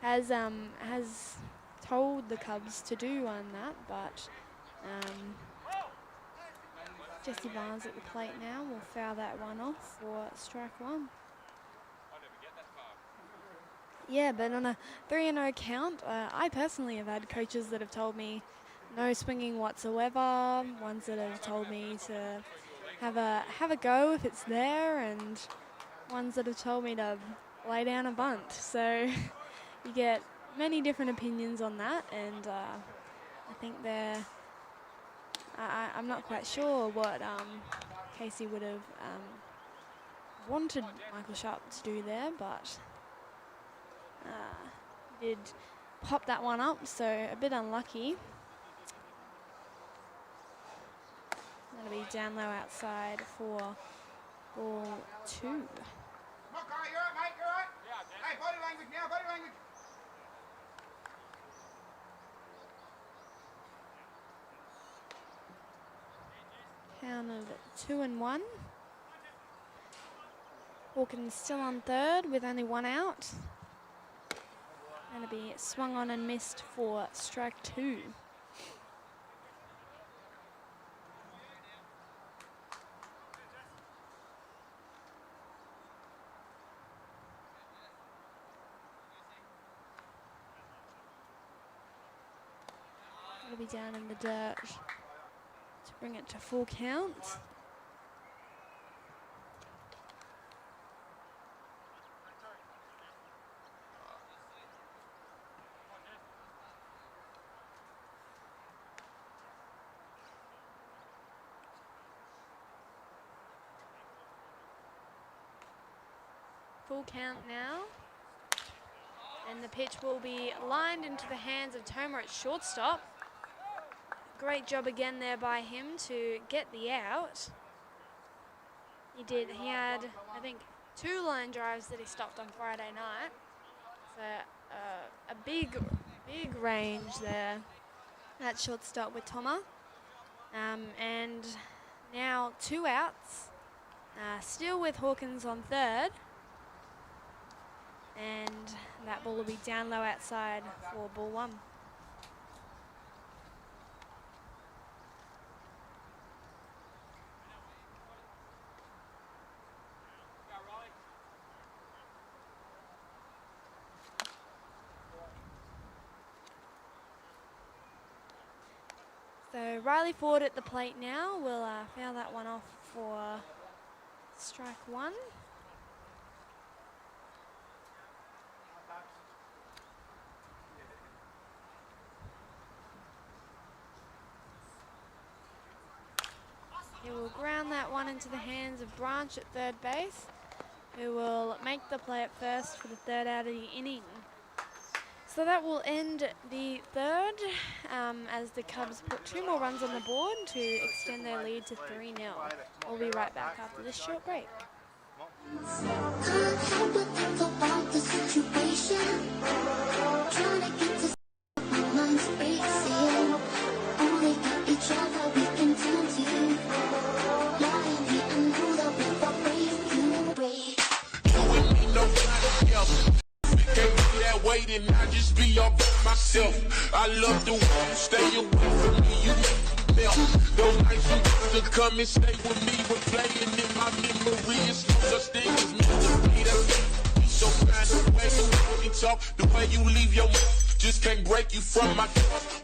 has told the Cubs to do on that, but Jesse Barnes at the plate now will foul that one off for strike 1. Yeah, but on a 3-0 count, I personally have had coaches that have told me no swinging whatsoever, ones that have told me to have a go if it's there, and ones that have told me to lay down a bunt. So you get many different opinions on that, and I think I'm not quite sure what Casey would have wanted Michael Sharp to do there, but did pop that one up, so a bit unlucky. That'll be down low outside for ball 2. Come on, Carl, you're up, mate, you're up. Hey, body language now, body language. Count of 2-1. Hawkins still on third with only 1 out. Going to be swung on and missed for strike 2. It'll be down in the dirt to bring it to full count. Full count now, and the pitch will be lined into the hands of Tomer at shortstop. Great job again there by him to get the out. He did. He had, I think, 2 line drives that he stopped on Friday night. So a big range there at shortstop with Tomer. And now 2 outs, still with Hawkins on third. And that ball will be down low outside for ball 1. So Riley Ford at the plate now will foul that one off for strike 1. He will ground that one into the hands of Branch at third base, who will make the play at first for the 3rd out of the inning. So that will end the third as the Cubs put 2 more runs on the board to extend their lead to 3-0. We'll be right back after this short break. Then I just be all by myself. I love the way you stay away from me. You melt. Those nights you used to come and stay with me, were playing in my memory. It's no such thing as memory. That's so kind of way you talk, the way you leave your mouth, just can't break you from my thoughts.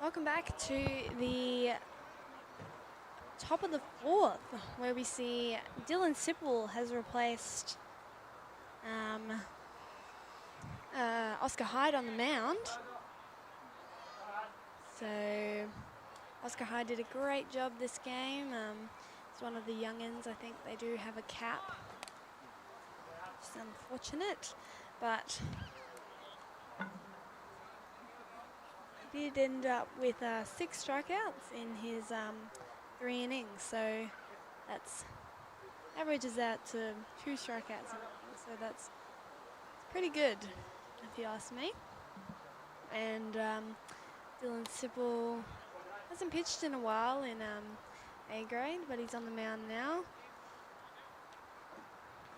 Welcome back to the top of the fourth, where we see Dylan Sipple has replaced Oscar Hyde on the mound. So Oscar Hyde did a great job this game. It's one of the youngins. I think they do have a cap. It's unfortunate, but he did end up with 6 strikeouts in his 3 innings. So that's averages out to 2 strikeouts an inning. So that's pretty good, if you ask me. And Dylan Sipple hasn't pitched in a while in A grade, but he's on the mound now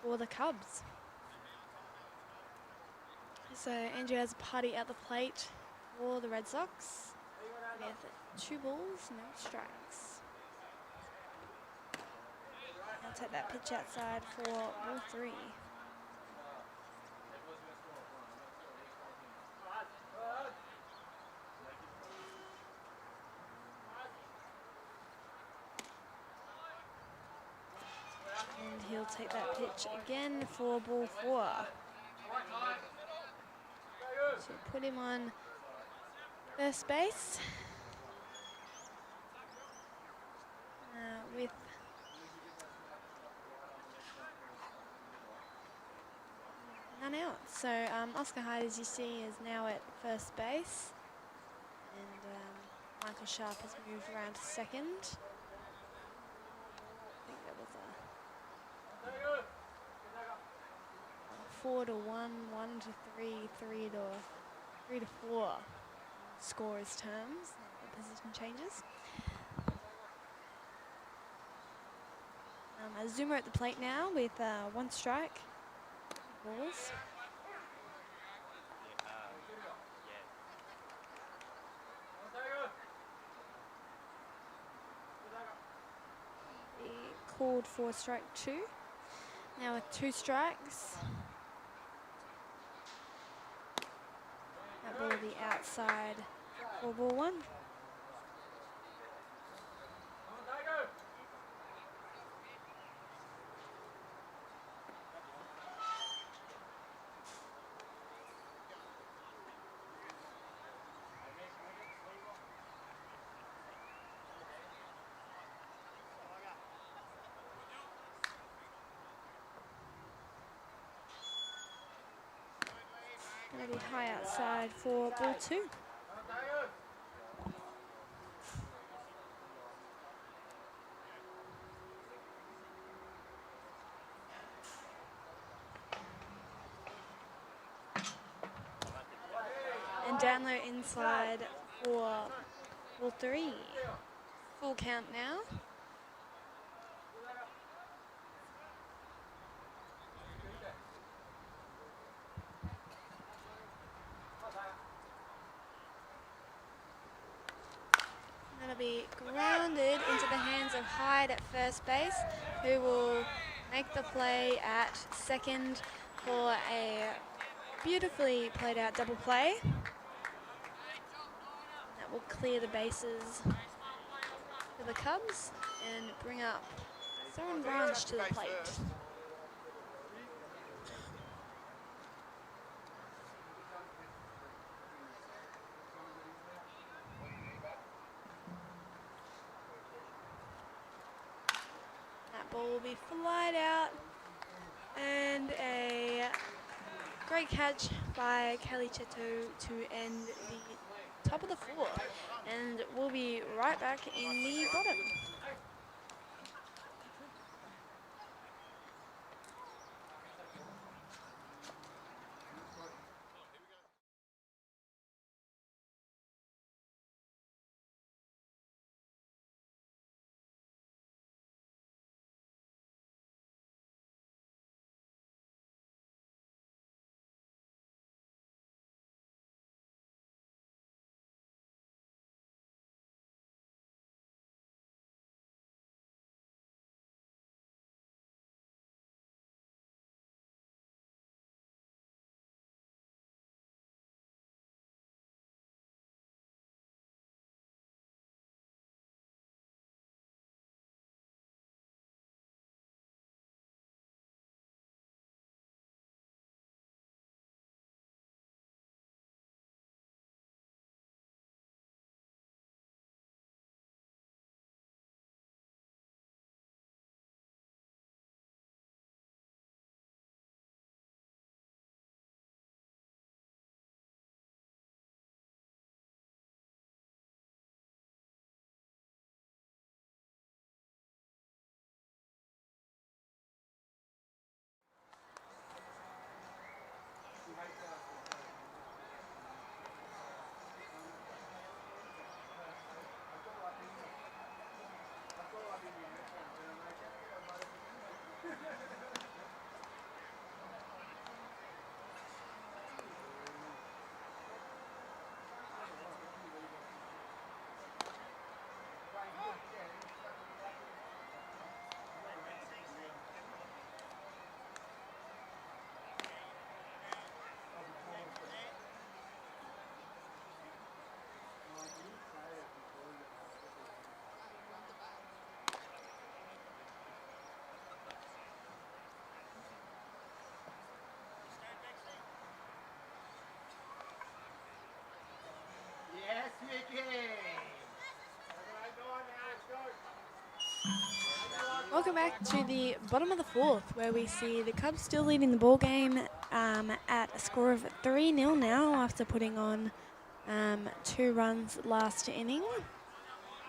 for the Cubs. So Andrew has a party at the plate for the Red Sox with 2 balls, no strikes. I'll take that pitch outside for ball 3. And he'll take that pitch again for ball 4. So put him on first base with none out. So Oscar Hyde, as you see, is now at first base, and Michael Sharp has moved around to second. I think that was a 4 to 1, 1 to 3, 3 to 4 scorers terms, the position changes. A zoomer at the plate now with 1 strike. Balls. He called for strike 2. Now with 2 strikes. That ball will be outside for ball 1. Going to be high outside for ball 2. down low inside for ball 3. Full count now. That'll be grounded into the hands of Hyde at first base, who will make the play at second for a beautifully played out double play. That will clear the bases for the Cubs and bring up Soren Branch to the plate. That ball will be flied out, and a great catch by Kelly Cheto to end the top of the 4th, and we'll be right back in the bottom. Welcome back to the bottom of the 4th, where we see the Cubs still leading the ball game at a score of 3-0 now after putting on 2 runs last inning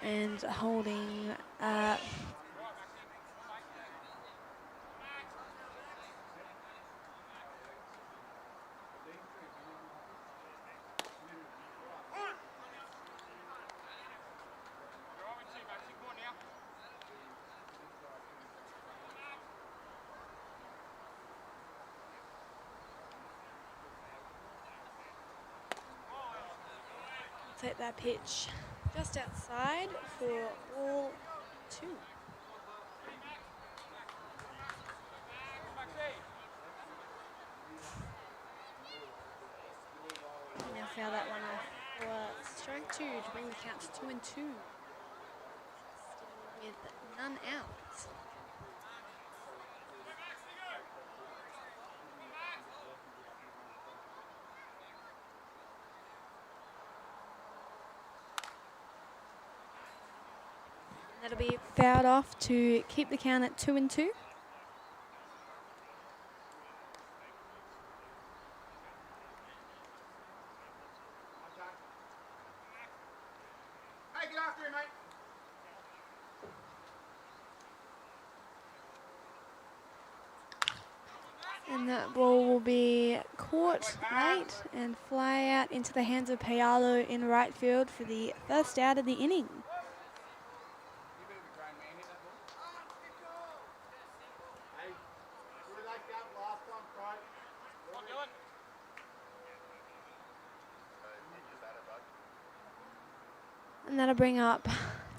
and holding take that pitch just outside for ball 2. Now foul that one off for strike 2 to bring the count to 2-2. Still with none out. That'll be fouled off to keep the count at 2-2. Hey, get after him, mate. And that ball will be caught late and fly out into the hands of Payalo in right field for the first out of the inning. And that'll bring up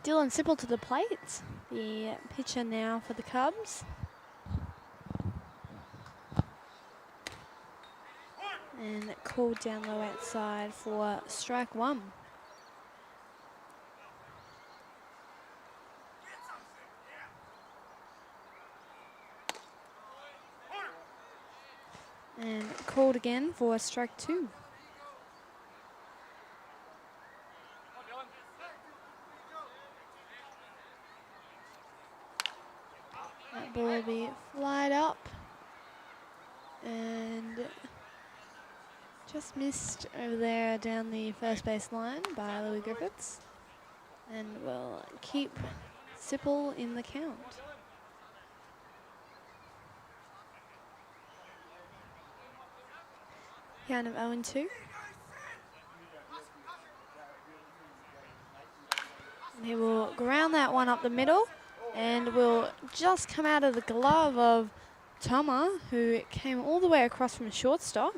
Dylan Sipple to the plate, the pitcher now for the Cubs. And called down low outside for strike one. And called again for strike two. That ball will be flied up and just missed over there down the first base line by Louis Griffiths, and will keep Sipple in the count. Count of 0-2. And he will ground that one up the middle and will just come out of the glove of Toma, who came all the way across from shortstop.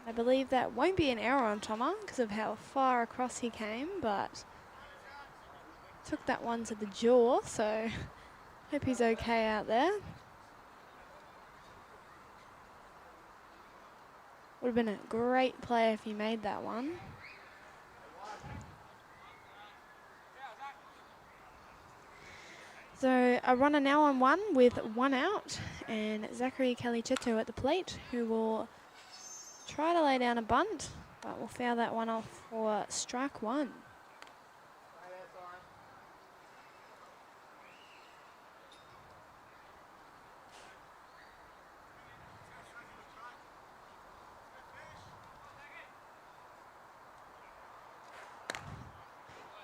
I believe that won't be an error on Toma because of how far across he came, but took that one to the jaw, so hope he's okay out there. Would have been a great play if he made that one. So a runner now on one with one out, and Zachary Calicetto at the plate, who will try to lay down a bunt, but will foul that one off for strike one.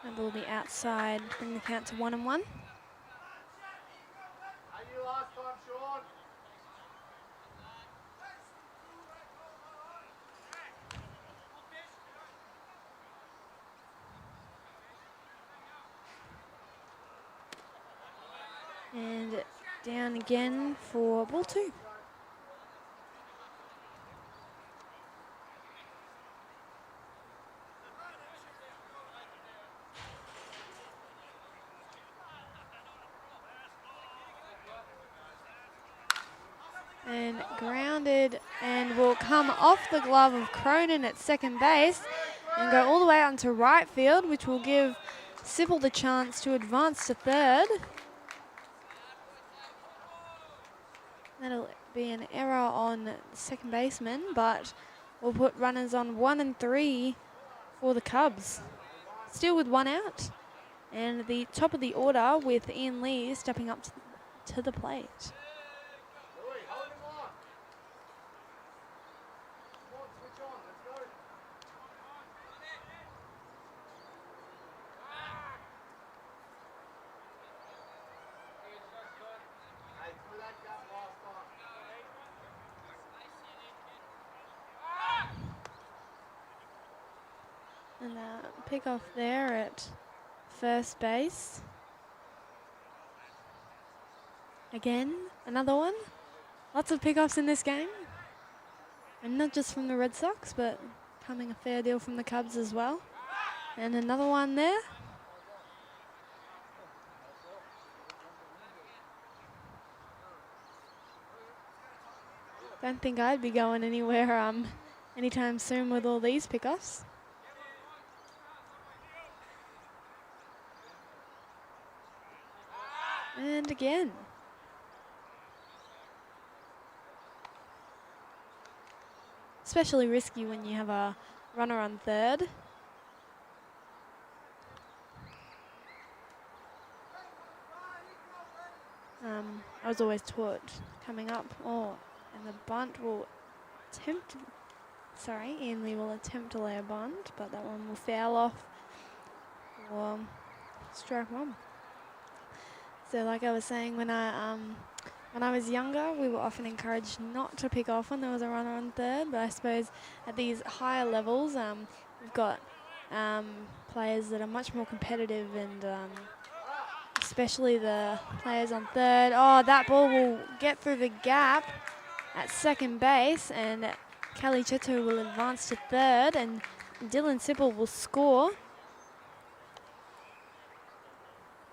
And will be outside, bring the count to 1-1. And down again for ball two. And grounded and will come off the glove of Cronin at second base and go all the way onto right field, which will give Sipple the chance to advance to third. That'll be an error on the second baseman, but we'll put runners on 1 and 3 for the Cubs. Still with one out. And the top of the order with Ian Lee stepping up to the plate. And pick off there at first base. Again, another one. Lots of pickoffs in this game. And not just from the Red Sox, but coming a fair deal from the Cubs as well. And another one there. Don't think I'd be going anywhere anytime soon with all these pickoffs. And again. Especially risky when you have a runner on third. I was always taught coming up, and the bunt will attempt, Ian Lee will attempt to lay a bunt, but that one will foul off for strike one. So like I was saying when I When I was younger, we were often encouraged not to pick off when there was a runner on third, but I suppose at these higher levels, we've got players that are much more competitive, and especially the players on third. Oh, that ball will get through the gap at second base, and Kelly Cheto will advance to third, and Dylan Sipple will score.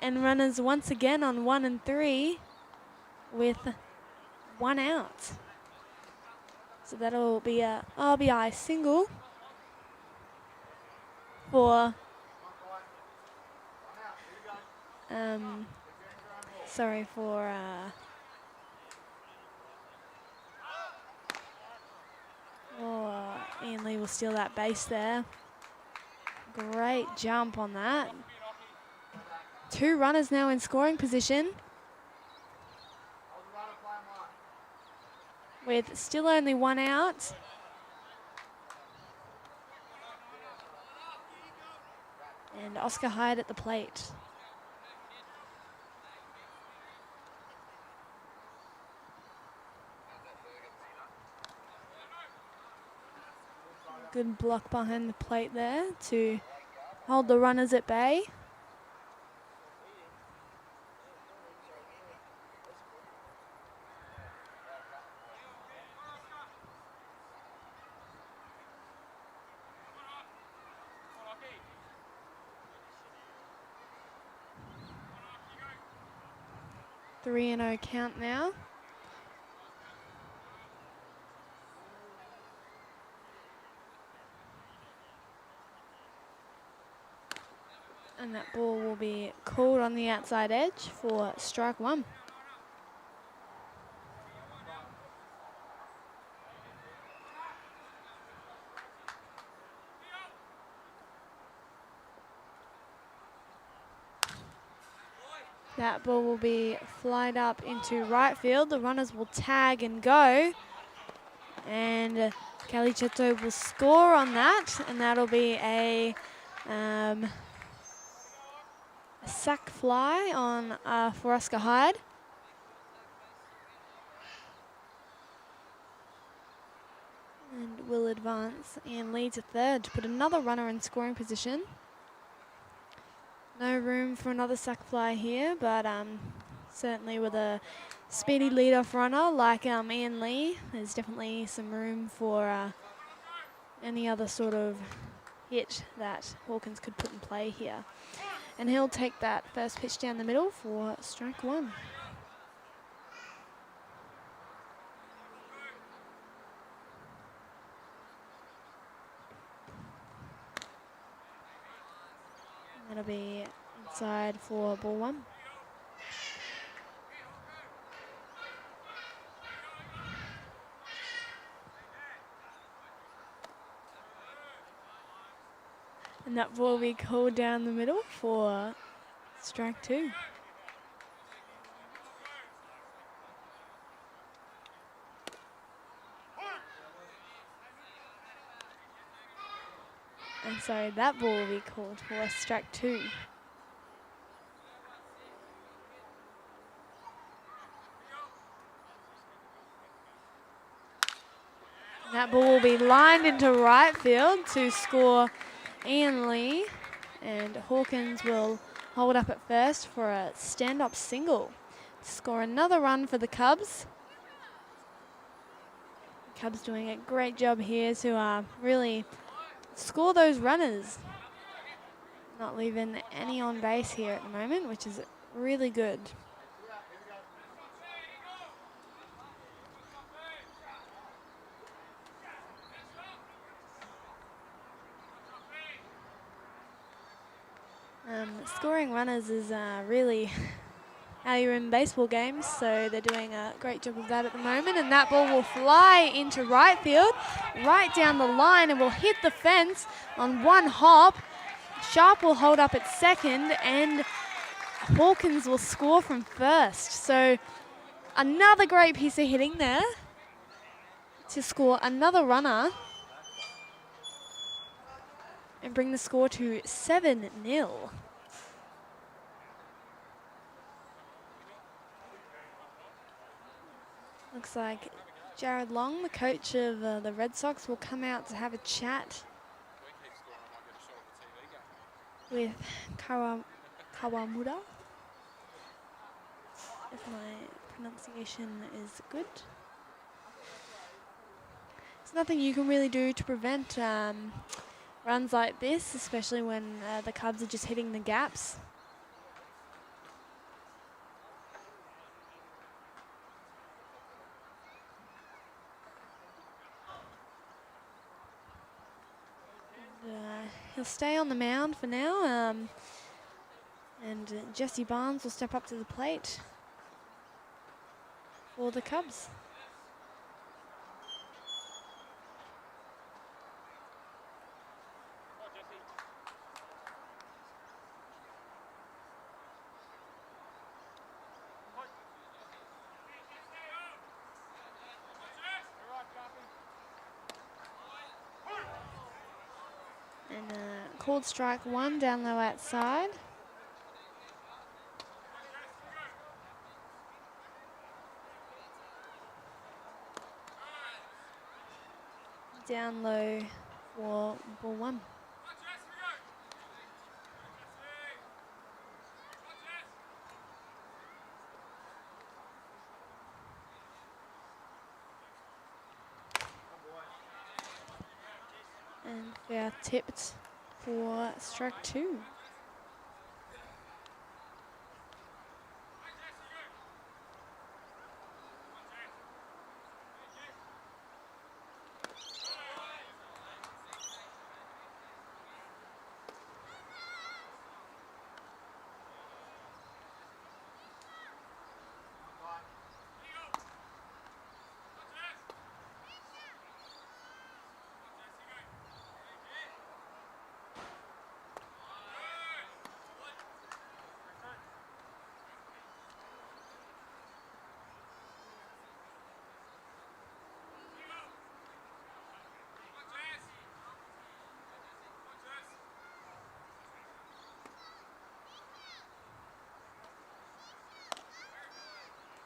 And runners once again on 1 and 3 with 1 out. So that'll be a RBI single for Ian Lee will steal that base there. Great jump on that. 2 runners now in scoring position, with still only 1 out. And Oscar Hyde at the plate. Good block behind the plate there to hold the runners at bay. Three and 0 count now. And that ball will be called on the outside edge for strike 1. That ball will be flied up into right field. The runners will tag and go. And Kelly Cheto will score on that. And that'll be a sack fly on for Oscar Hyde. And will advance and lead to third to put another runner in scoring position. No room for another sack fly here, but certainly with a speedy leadoff runner like Ian Lee, there's definitely some room for any other sort of hit that Hawkins could put in play here. And he'll take that first pitch down the middle for strike 1. That'll be inside for ball 1. And that ball will be called down the middle for strike 2. And sorry, that ball will be called for strike 2. That ball will be lined into right field to score Ian Lee, and Hawkins will hold up at first for a stand-up single to score another run for the Cubs. The Cubs doing a great job here to really score those runners. Not leaving any on base here at the moment, which is really good. Scoring runners is really how you win baseball games, so they're doing a great job of that at the moment. And that ball will fly into right field, right down the line, and will hit the fence on one hop. Sharp will hold up at second, and Hawkins will score from first. So another great piece of hitting there to score another runner and bring the score to 7-0. Looks like Jared Long, the coach of the Red Sox, will come out to have a chat with Kawamura, if my pronunciation is good. There's nothing you can really do to prevent runs like this, especially when the Cubs are just hitting the gaps. He'll stay on the mound for now, and Jesse Barnes will step up to the plate for the Cubs. And called strike one down low outside. Down low for ball one. And they are tipped for strike two.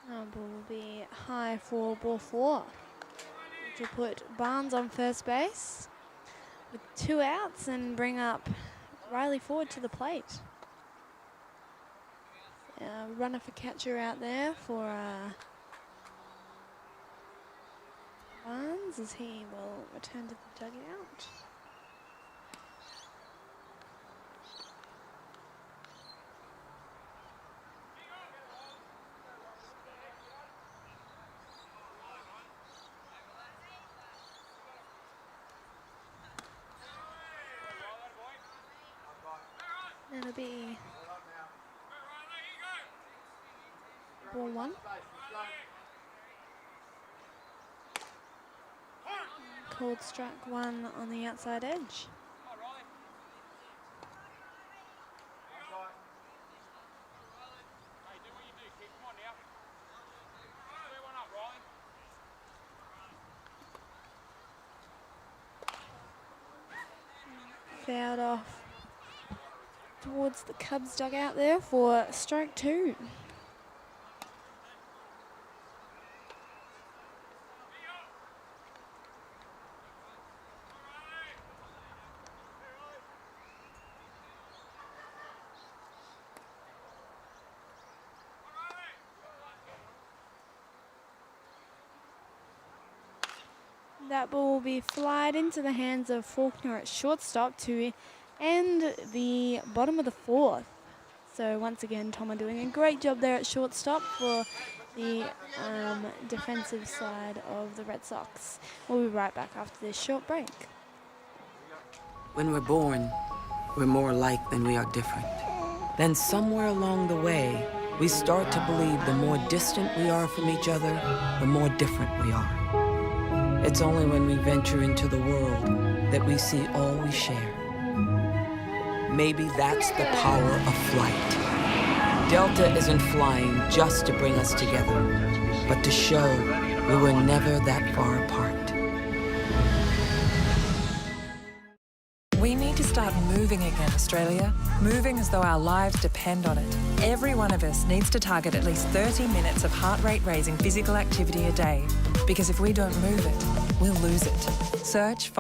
Ball will be high for ball four, which will put Barnes on first base with 2 outs and bring up Riley Ford to the plate. Runner for catcher out there for Barnes as he will return to the dugout. It'll be ball one. Called strike one on the outside edge. Fouled off towards the Cubs dugout there for strike two. That ball will be flied into the hands of Faulkner at shortstop to end the bottom of the fourth. So once again, Tom doing a great job there at shortstop for the defensive side of the Red Sox. We'll be right back after this short break. When we're born, we're more alike than we are different. Then somewhere along the way, we start to believe the more distant we are from each other, the more different we are. It's only when we venture into the world that we see all we share. Maybe that's the power of flight. Delta isn't flying just to bring us together, but to show we were never that far apart. We need to start moving again, Australia. Moving as though our lives depend on it. Every one of us needs to target at least 30 minutes of heart rate raising physical activity a day. Because if we don't move it, we'll lose it. Search for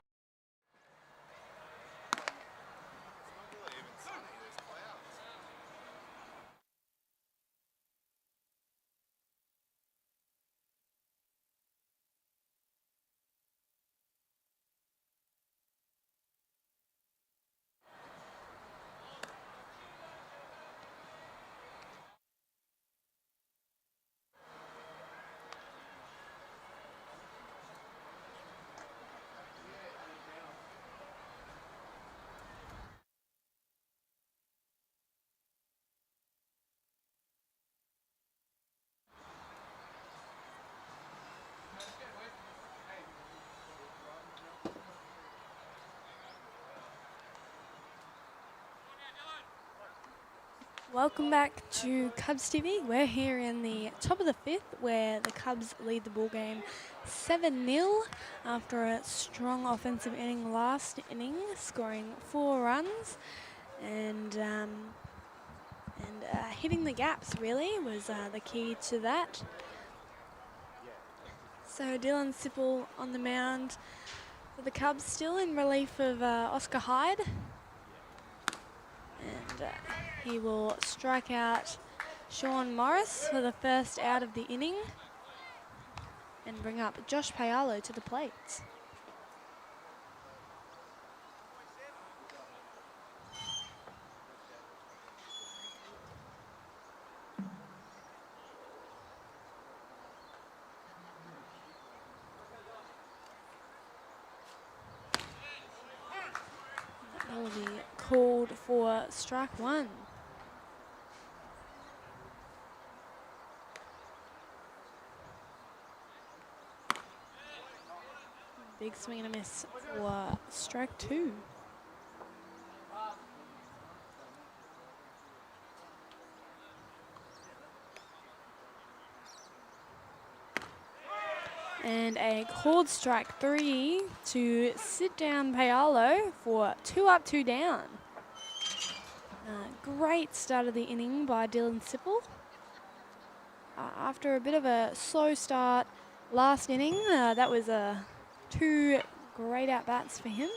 Welcome back to Cubs TV. We're here in the top of the fifth where the Cubs lead the ball game 7-0 after a strong offensive inning last inning, scoring 4 runs and hitting the gaps really was the key to that. So Dylan Sipple on the mound for the Cubs, still in relief of Oscar Hyde. And he will strike out Sean Morris for the first out of the inning and bring up Josh Payalo to the plate. That will be called for strike one. Big swing and a miss for strike two. And a called strike three to sit down Payalo for 2 up, 2 down. Great start of the inning by Dylan Sipple. After a bit of a slow start last inning, that was 2 great at-bats for him.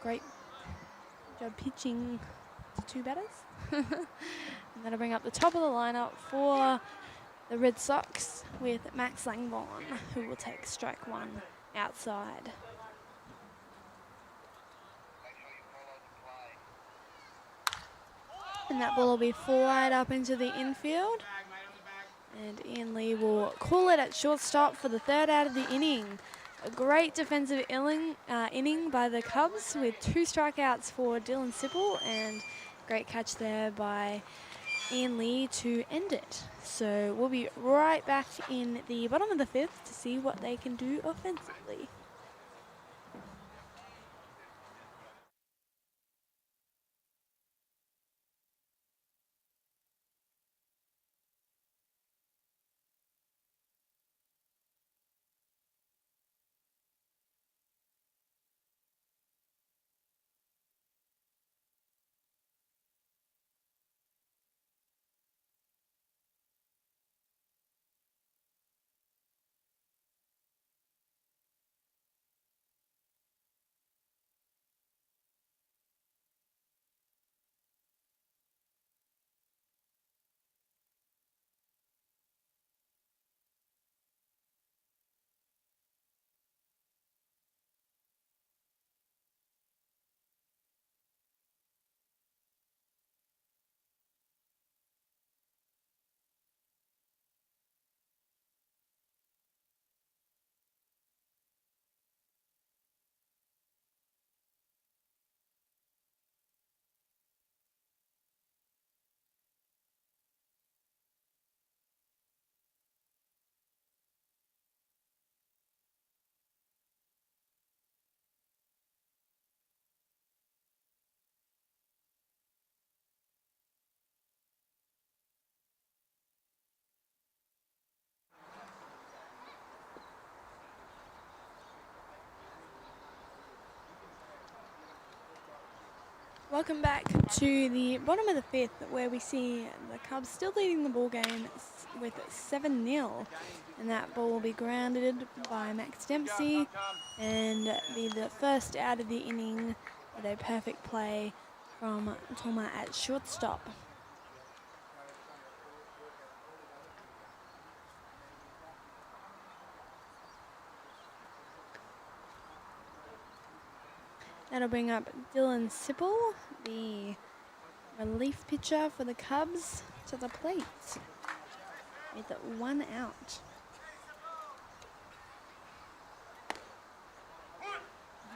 Great job pitching to 2 batters. And that'll bring up the top of the lineup for the Red Sox with Max Langborn, who will take strike one outside. And that ball will be flied up into the infield. And Ian Lee will call it at shortstop for the 3rd out of the inning. A great defensive inning by the Cubs with 2 strikeouts for Dylan Sipple and great catch there by Ian Lee to end it. So we'll be right back in the bottom of the 5th to see what they can do offensively. Welcome back to the bottom of the fifth, where we see the Cubs still leading the ball game with 7-0, and that ball will be grounded by Max Dempsey and be the first out of the inning with a perfect play from Toma at shortstop. That'll bring up Dylan Sipple, the relief pitcher for the Cubs, to the plate with 1 out.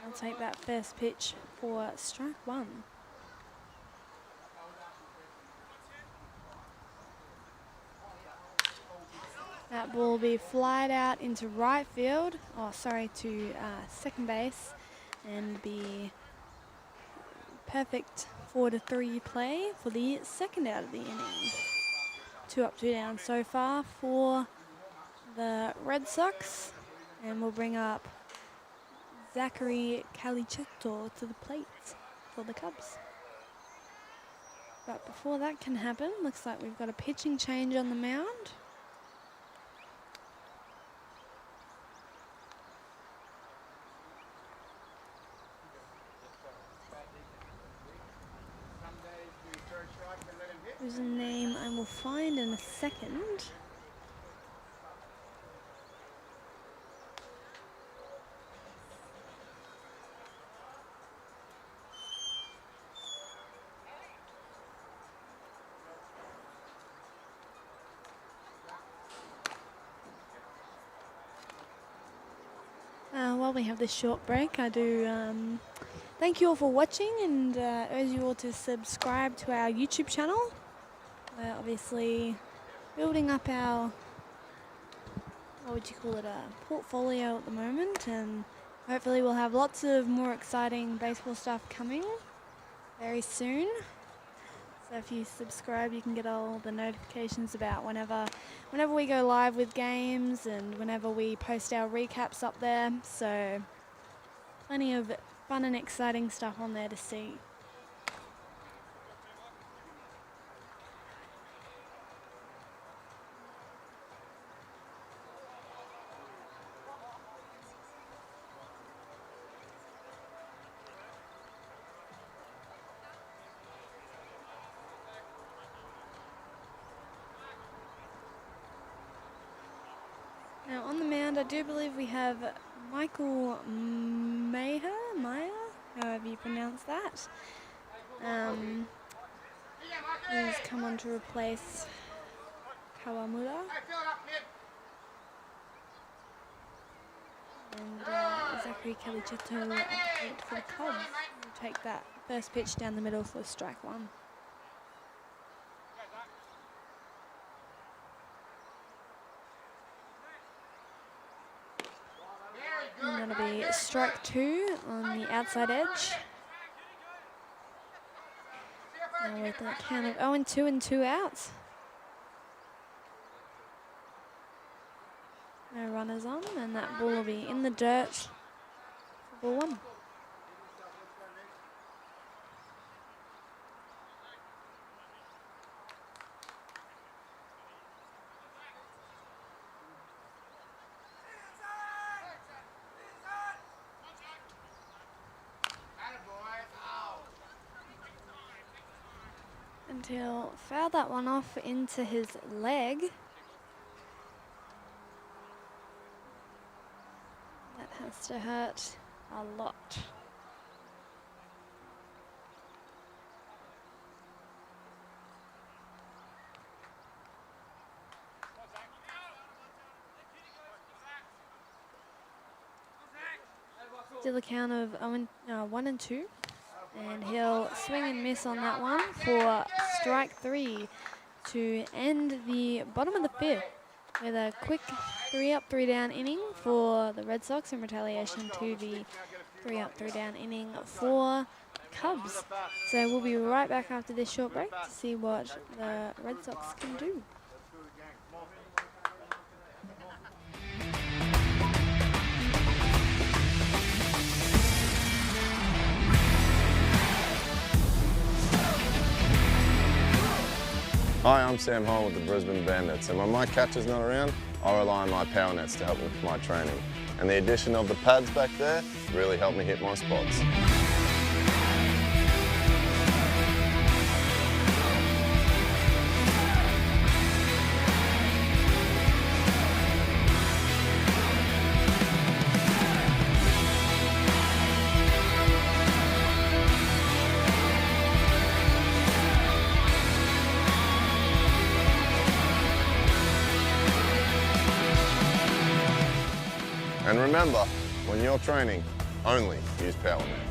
I'll take that first pitch for strike 1. That ball will be flied out into right field, to second base, and be perfect 4-3 play for the second out of the inning. 2 up, 2 down so far for the Red Sox, and we'll bring up Zachary Calicetto to the plate for the Cubs. But before that can happen, looks like we've got a pitching change on the mound. Whose name I will find in a second. While we have this short break, I do thank you all for watching and urge you all to subscribe to our YouTube channel. We're obviously building up our, portfolio at the moment, and hopefully we'll have lots of more exciting baseball stuff coming very soon. So if you subscribe, you can get all the notifications about whenever we go live with games and whenever we post our recaps up there. So plenty of fun and exciting stuff on there to see. Now on the mound, I do believe we have Michael Meyer, however you pronounce that, who's come on to replace Kawamura. And Zachary Calicetto at the plate for the Cubs. We'll take that first pitch down the middle for strike 1. And that'll be strike 2 on the outside edge. Now with a count of 0-2 and 2 outs. No runners on, and that ball will be in the dirt for ball 1. And he'll foul that one off into his leg. That has to hurt a lot. Still a count of 1-2. And he'll swing and miss on that one for strike 3 to end the bottom of the 5th with a quick 3 up, 3 down inning for the Red Sox in retaliation to the 3 up, 3 down inning for Cubs. So we'll be right back after this short break to see what the Red Sox can do. Hi, I'm Sam Hall with the Brisbane Bandits, and when my catcher's not around, I rely on my power nets to help with my training. And the addition of the pads back there really helped me hit my spots. And remember, when you're training, only use power net.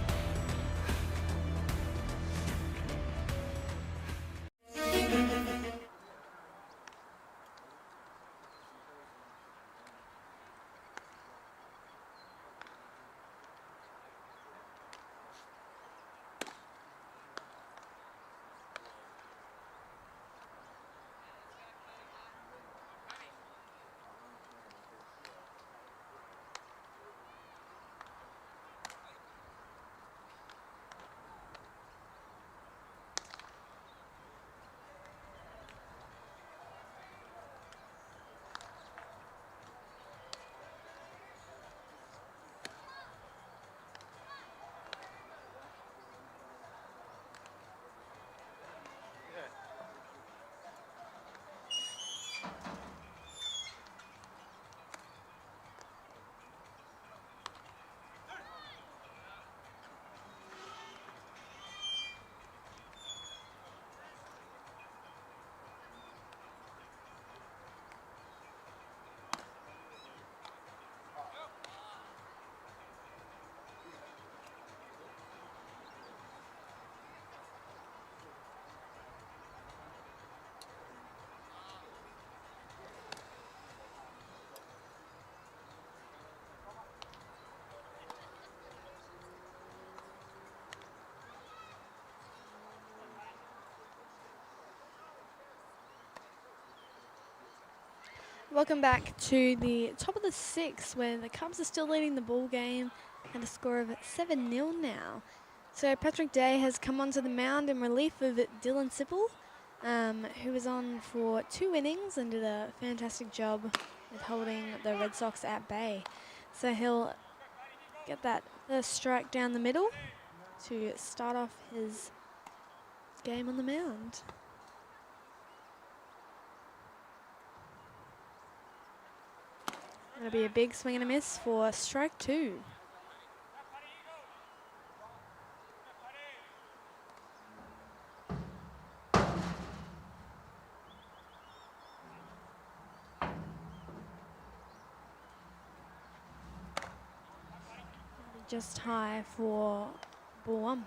Welcome back to the top of the sixth, where the Cubs are still leading the ball game and a score of 7-0 now. So Patrick Day has come onto the mound in relief of Dylan Sipple, who was on for 2 innings and did a fantastic job with holding the Red Sox at bay. So he'll get that first strike down the middle to start off his game on the mound. That'll be a big swing and a miss for strike 2. Just high for ball 1.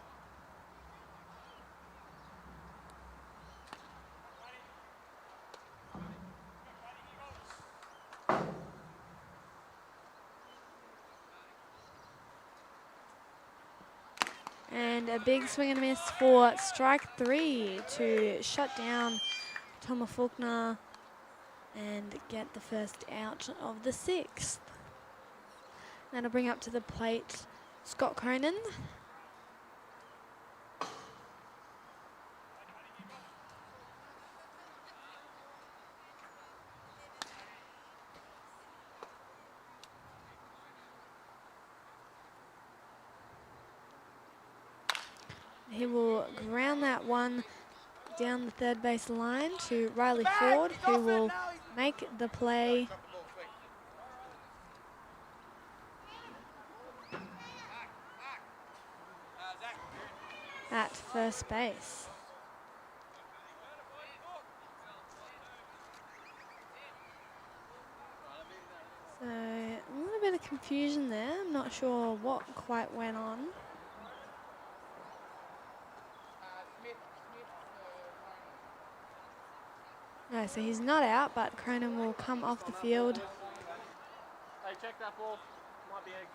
And a big swing and a miss for strike 3 to shut down Thomas Faulkner and get the first out of the 6th. That'll bring up to the plate Scott Cronin. He will ground that one down the third base line to Riley Ford, who will make the play. At first base. So a little bit of confusion there. I'm not sure what quite went on. No, so he's not out, but Cronin will come off the field. Hey, check that ball. Might be egg.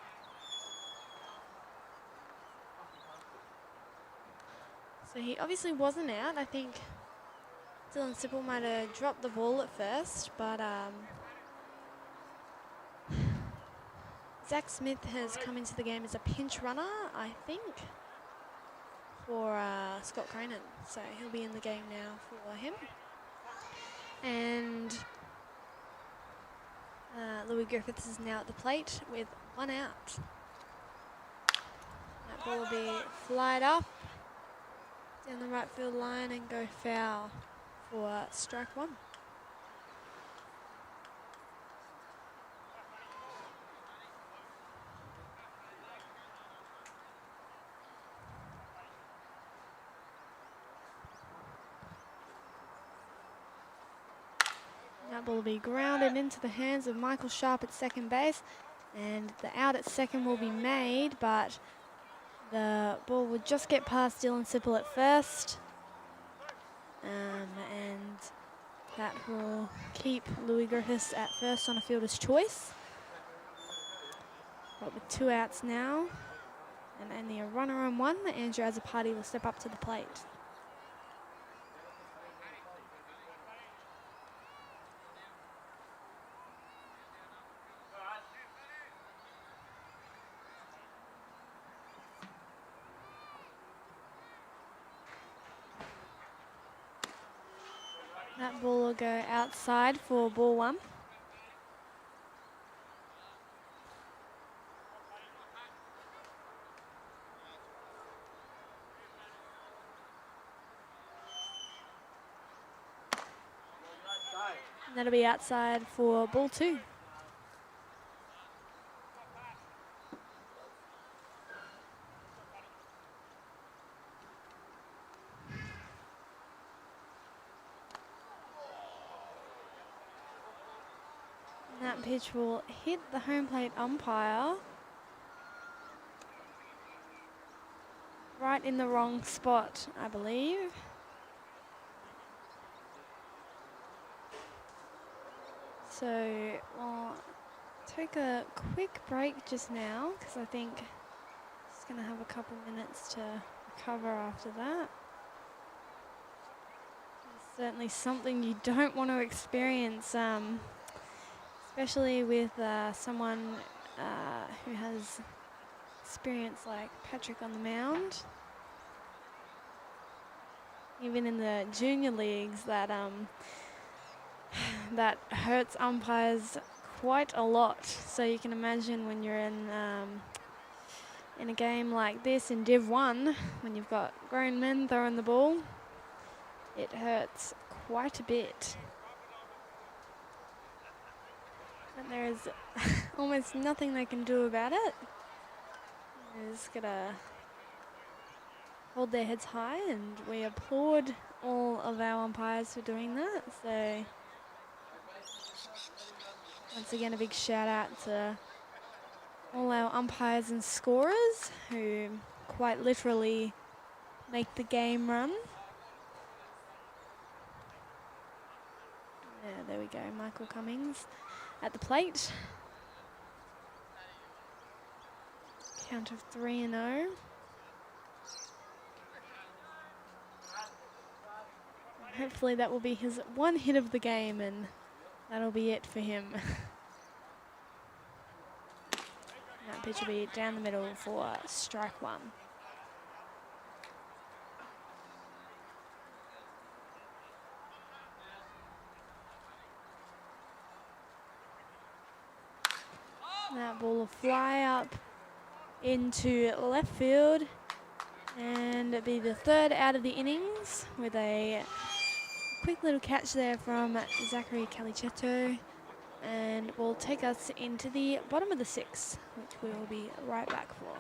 So he obviously wasn't out. I think Dylan Sipple might have dropped the ball at first, but Zach Smith has come into the game as a pinch runner, I think, for Scott Cronin. So he'll be in the game now for him. And Louis Griffiths is now at the plate with 1 out. That ball will be flied up down the right field line and go foul for strike 1. That ball will be grounded into the hands of Michael Sharp at second base, and the out at second will be made, but the ball would just get past Dylan Sipple at first, and that will keep Louis Griffiths at first on a fielder's choice. But with 2 outs now, and only a runner on 1, Andrew Azzopardi will step up to the plate. That ball will go outside for ball 1. And that'll be outside for ball 2. That pitch will hit the home plate umpire right in the wrong spot, I believe. So we'll take a quick break just now because I think it's going to have a couple minutes to recover after that. It's certainly something you don't want to experience, especially with someone who has experience like Patrick on the mound. Even in the junior leagues, that that hurts umpires quite a lot. So you can imagine when you're in a game like this in Div 1, when you've got grown men throwing the ball, it hurts quite a bit. And there is almost nothing they can do about it. They're just gonna hold their heads high, and we applaud all of our umpires for doing that. So once again, a big shout out to all our umpires and scorers who quite literally make the game run. Yeah, there we go, Michael Cummings at the plate. Count of 3-0. Hopefully that will be his 1 hit of the game, and that'll be it for him. That pitch will be down the middle for strike 1. That ball will fly up into left field and be the 3rd out of the innings with a quick little catch there from Zachary Calicetto, and will take us into the bottom of the 6th, which we will be right back for.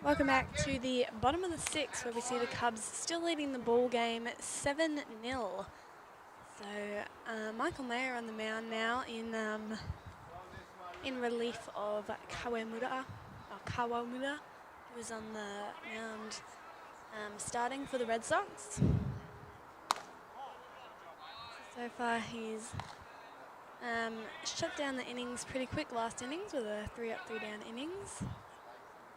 Welcome back to the bottom of the sixth, where we see the Cubs still leading the ball game 7-0. So Michael Mayer on the mound now in relief of Kawamura, who is on the mound starting for the Red Sox. So far he's shut down the innings pretty quick last innings with a 3-up, 3-down innings.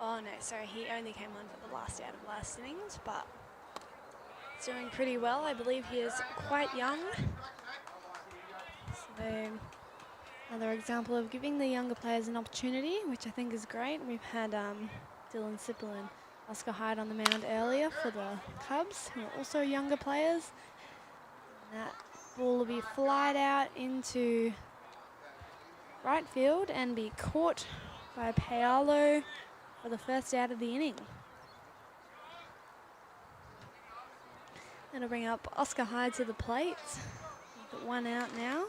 Oh no, sorry, he only came on for the last out of last innings, but he's doing pretty well. I believe he is quite young. So another example of giving the younger players an opportunity, which I think is great. We've had Dylan Sipple and Oscar Hyde on the mound earlier for the Cubs, who are also younger players. And that ball will be flied out into right field and be caught by Paolo for the first out of the inning. That'll bring up Oscar Hyde to the plate. We've got one out now.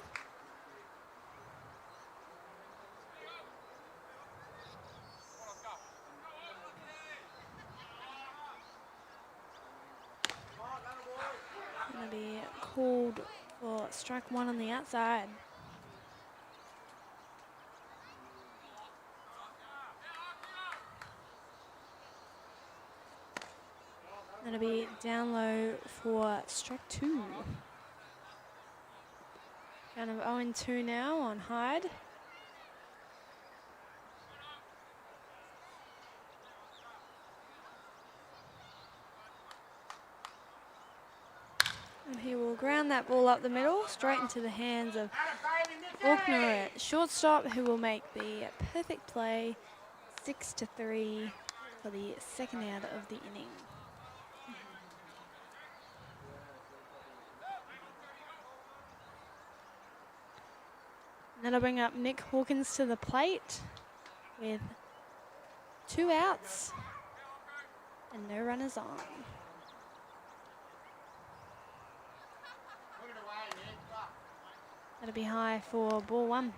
Going to be called for strike one on the outside. Going to be down low for strike two. Kind of 0-2 now on Hyde. And he will ground that ball up the middle, straight into the hands of Faulkner at shortstop, who will make the perfect play, 6-3 for the second out of the inning. That'll bring up Nick Hawkins to the plate with 2 outs and no runners on. That'll be high for ball one.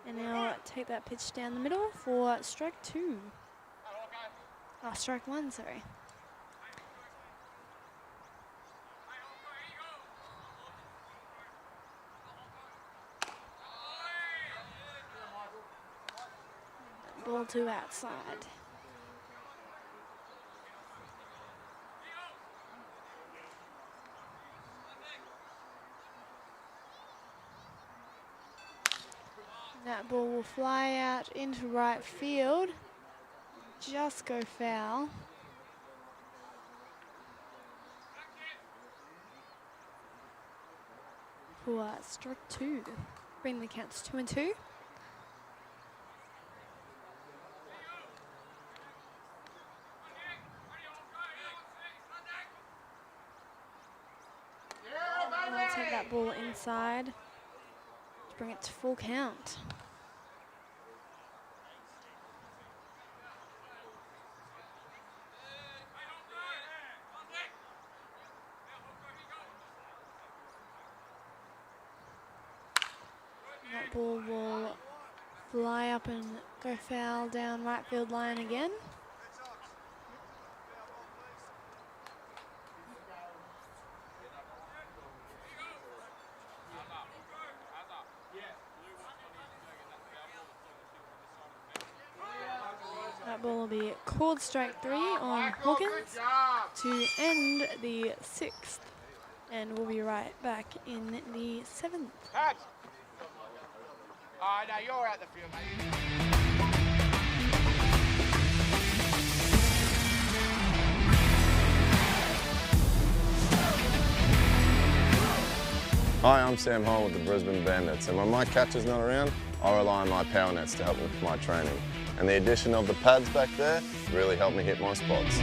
And now take that pitch down the middle for strike two. Oh, strike one, sorry. Ball two outside. That ball will fly out into right field, just go foul. For strike two, bring the count to 2-2. I'll take that ball inside to bring it to full count. That ball will fly up and go foul down right field line again. That ball will be called strike three on Hawkins to end the sixth. And we'll be right back in the seventh. No, you're out the field, mate. Hi, I'm Sam Hall with the Brisbane Bandits, and when my catcher's not around, I rely on my power nets to help me with my training. And the addition of the pads back there really helped me hit my spots.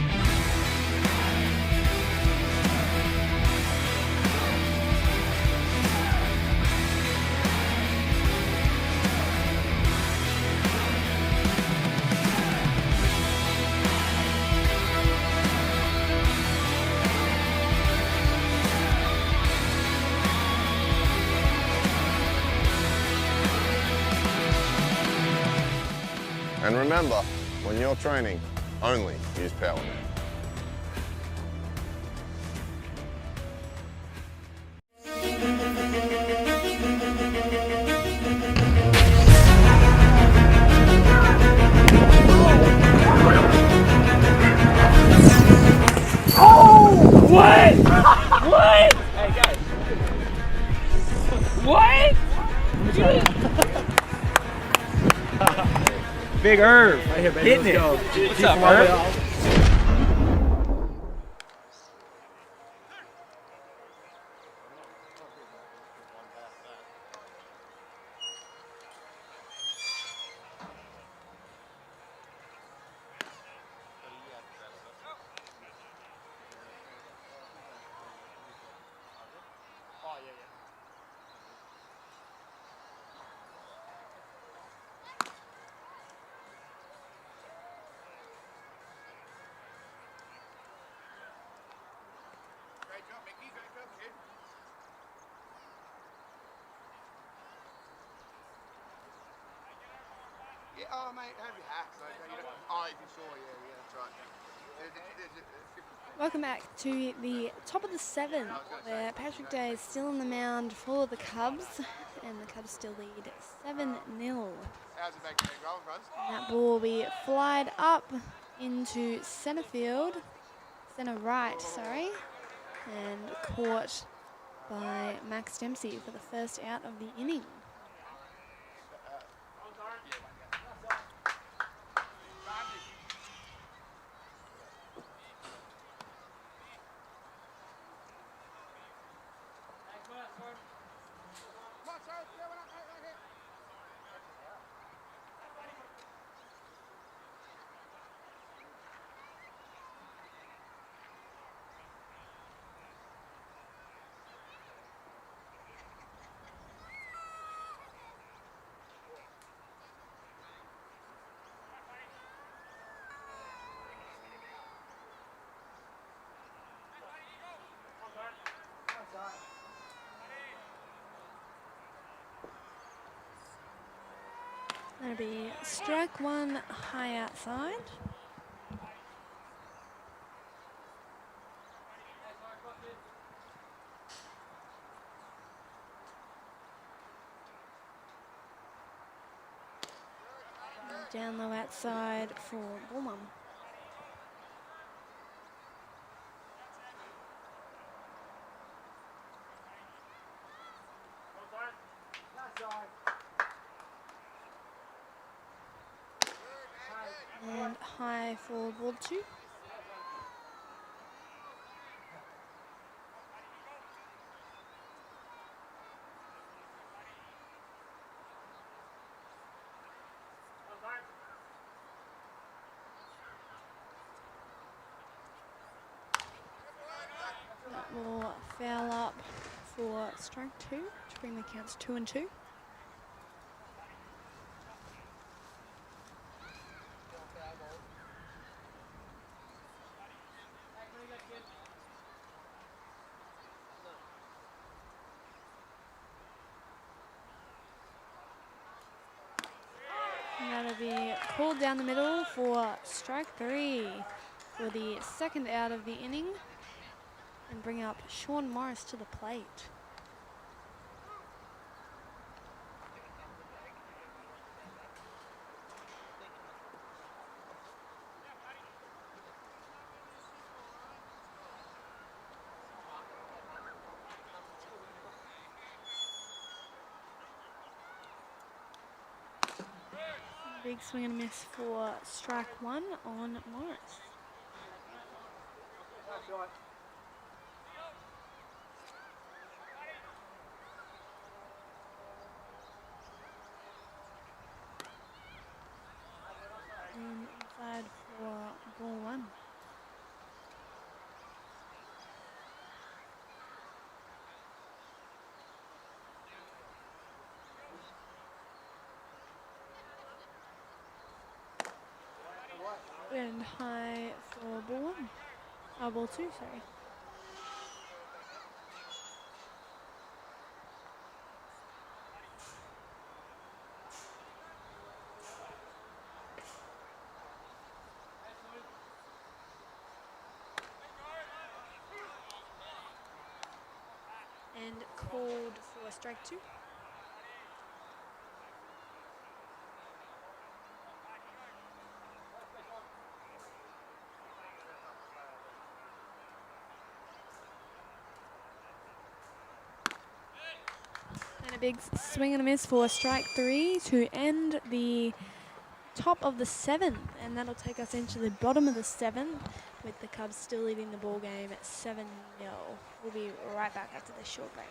And remember, when you're training, only use power net. What? What? Hey, guys. What? Big Irv. Right here, baby. Hitting it. Go. What's up, Irv? Great job, Mickey. Great job, kid. Yeah, oh, mate, have your hat. So, you know, oh, if you saw, yeah, that's right. Welcome back to the top of the 7th, where Patrick Day is still on the mound for the Cubs, and the Cubs still lead 7-0. How's the back going, brothers? That ball will be flied up into centre field, centre right, sorry, and caught by Max Dempsey for the first out of the inning. That'll be strike 1 high outside. Down low outside for ball 1. And high for ball 2. That will foul up for strike 2 to bring the counts 2-2. And that'll be called down the middle for strike 3 for the second out of the inning, and bring up Sean Morris to the plate. Big swing and a miss for strike 1 on Morris. And inside for ball 1. And high for ball 1. Oh, ball 2, sorry. and called for strike 2. And a big swing and a miss for strike 3 to end the top of the 7th, and that'll take us into the bottom of the 7th with the Cubs still leading the ball game at 7-0. We'll be right back after this short break.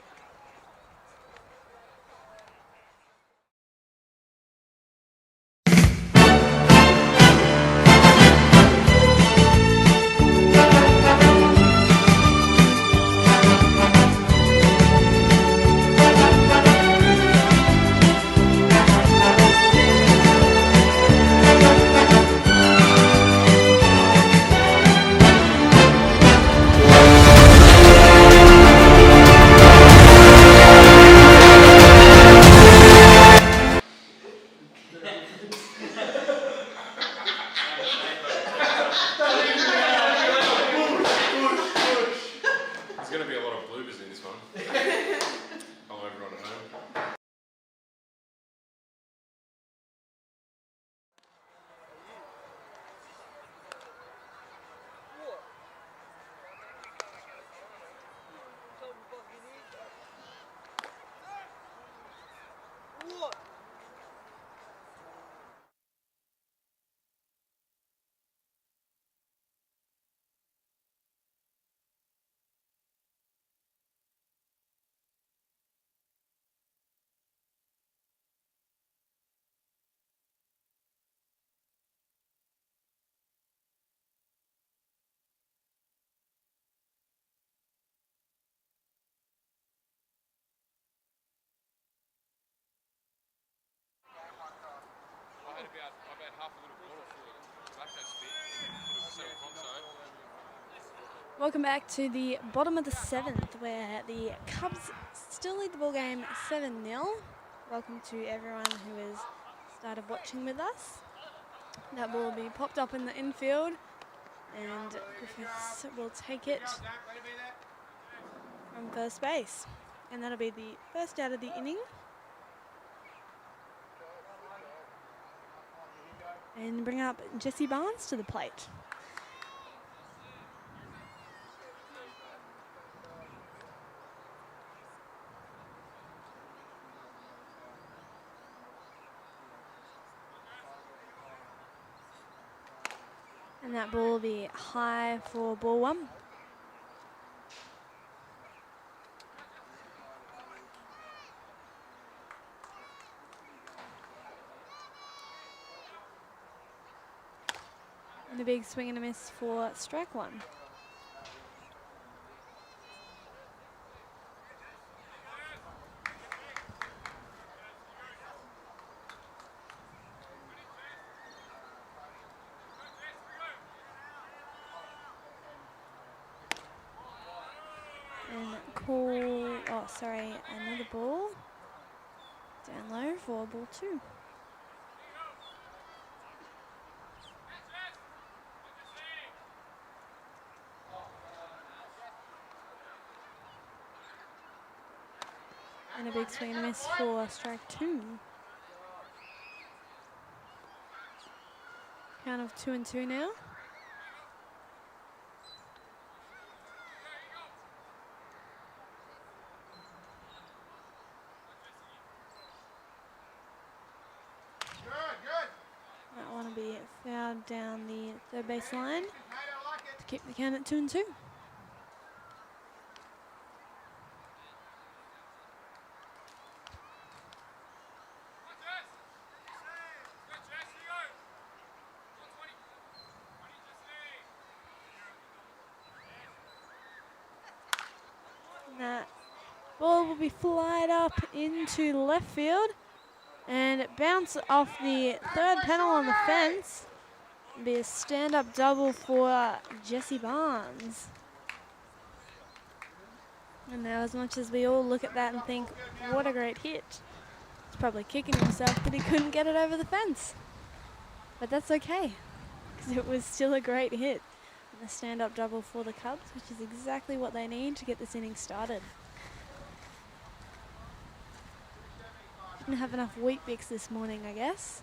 There's going to be a lot of bloopers in this one. Hello everyone at home. I had about half a little bottle full of tobacco spit. Welcome back to the bottom of the 7th, where the Cubs still lead the ball game 7-0. Welcome to everyone who has started watching with us. That ball will be popped up in the infield, and Griffiths will take it from first base. And that'll be the first out of the inning. And bring up Jesse Barnes to the plate. And that ball will be high for ball 1. And a big swing and a miss for strike 1. Another ball down low for ball 2. And a big swing and a miss for strike 2. Count of 2-2 now. That one will be fouled down the third base line to keep the count at 2-2. That ball will be flied up into left field and bounce off the third panel on the fence. It'll be a stand-up double for Jesse Barnes. And now, as much as we all look at that and think, what a great hit, he's probably kicking himself that he couldn't get it over the fence. But that's okay, because it was still a great hit. And a stand-up double for the Cubs, which is exactly what they need to get this inning started. Didn't have enough wheat bix this morning, I guess.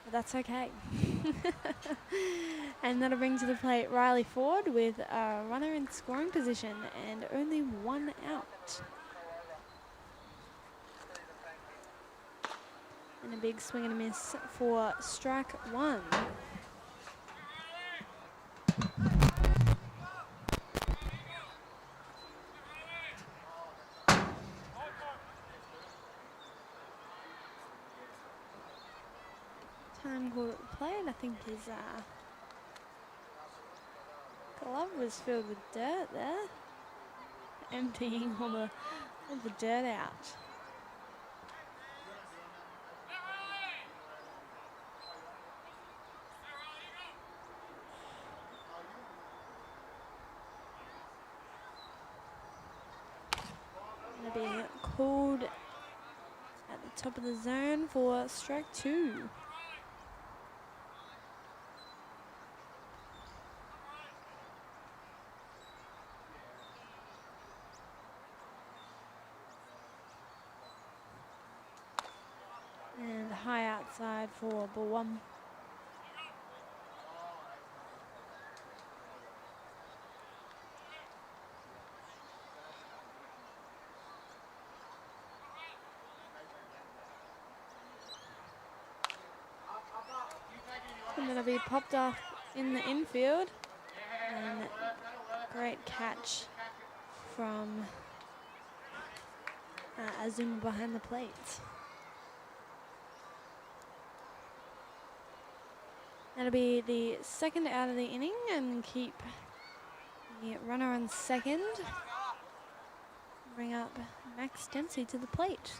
But that's okay. And that'll bring to the plate Riley Ford with a runner in scoring position and only one out. And a big swing and a miss for strike one. Time called played, I think his glove was filled with dirt there. Emptying all the dirt out. Gonna be called at the top of the zone for strike two. And high outside for ball one. And it'll be popped off in the infield. And great catch from Azuma behind the plate. That'll be the second out of the inning and keep the runner on second. Bring up Max Dempsey to the plate.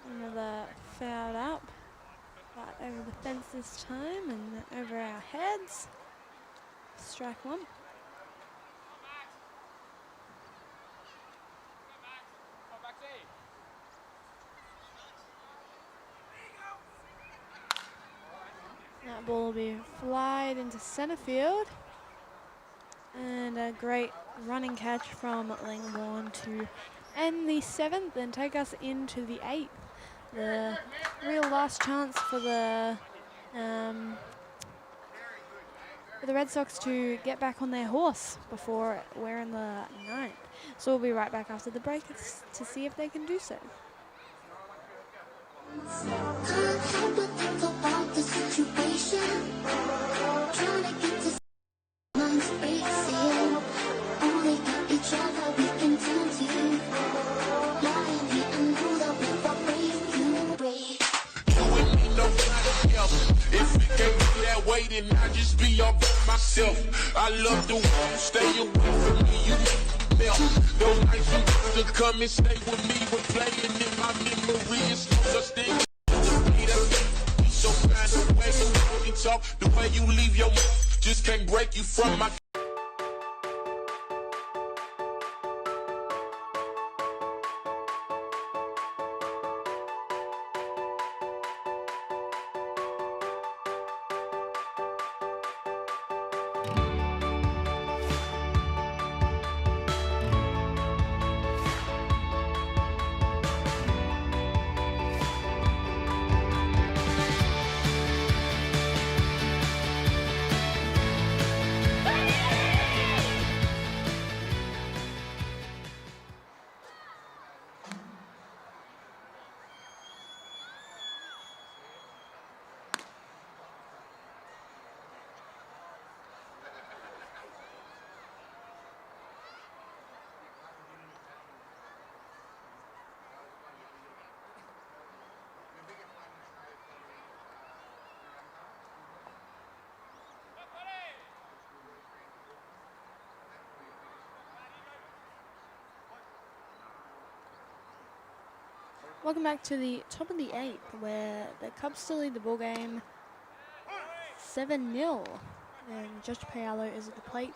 Another fouled up, but over the fence this time and over our heads. Strike one. That ball will be flied into center field. And a great running catch from Langbourne to end the seventh and take us into the eighth. The real last chance for the Red Sox to get back on their horse before we're in the ninth. So we'll be right back after the break to see if they can do so. If it can't be that way, then I just be all by myself. I love the way you stay away from me. You melt. Those nights you used to come and stay with me, but playing in my memory is no such thing. So kind of way you talk, the way you leave your mouth, just can't break you from my. Welcome back to the top of the eighth, where the Cubs still lead the ball game 7-0. And Josh Paolo is at the plate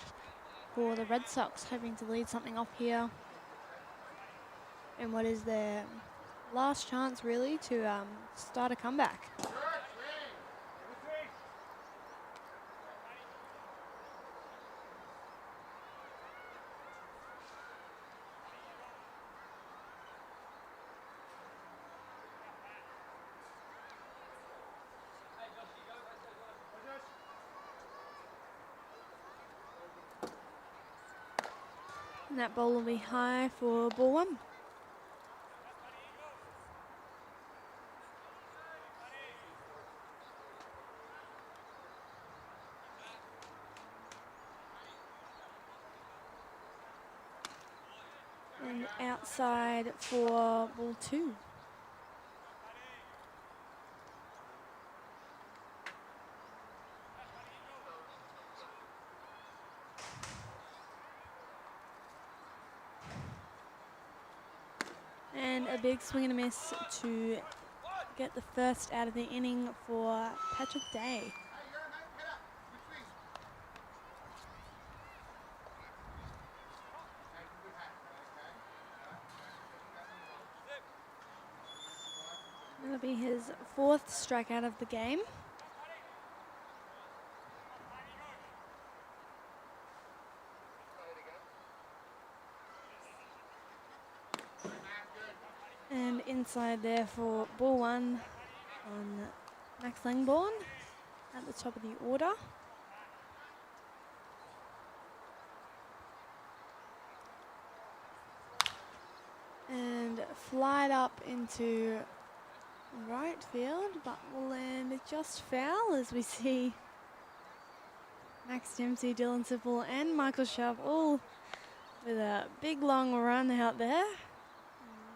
for the Red Sox, hoping to lead something off here. And what is their last chance, really, to start a comeback. And that ball will be high for ball one. And outside for ball two. And a big swing and a miss to get the first out of the inning for Patrick Day. That'll be his 4th strikeout of the game. And inside there for ball one on Max Langborn at the top of the order. And flied up into right field, but will land just foul as we see Max Dempsey, Dylan Sipple and Michael Sharp all with a big long run out there.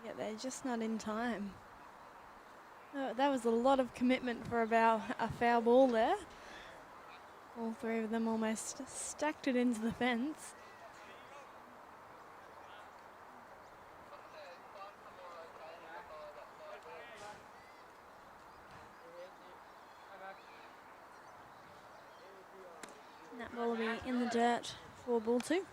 Yet they're just not in time. That was a lot of commitment for about a foul ball there. All three of them almost stacked it into the fence. And that ball will be in the dirt for ball two.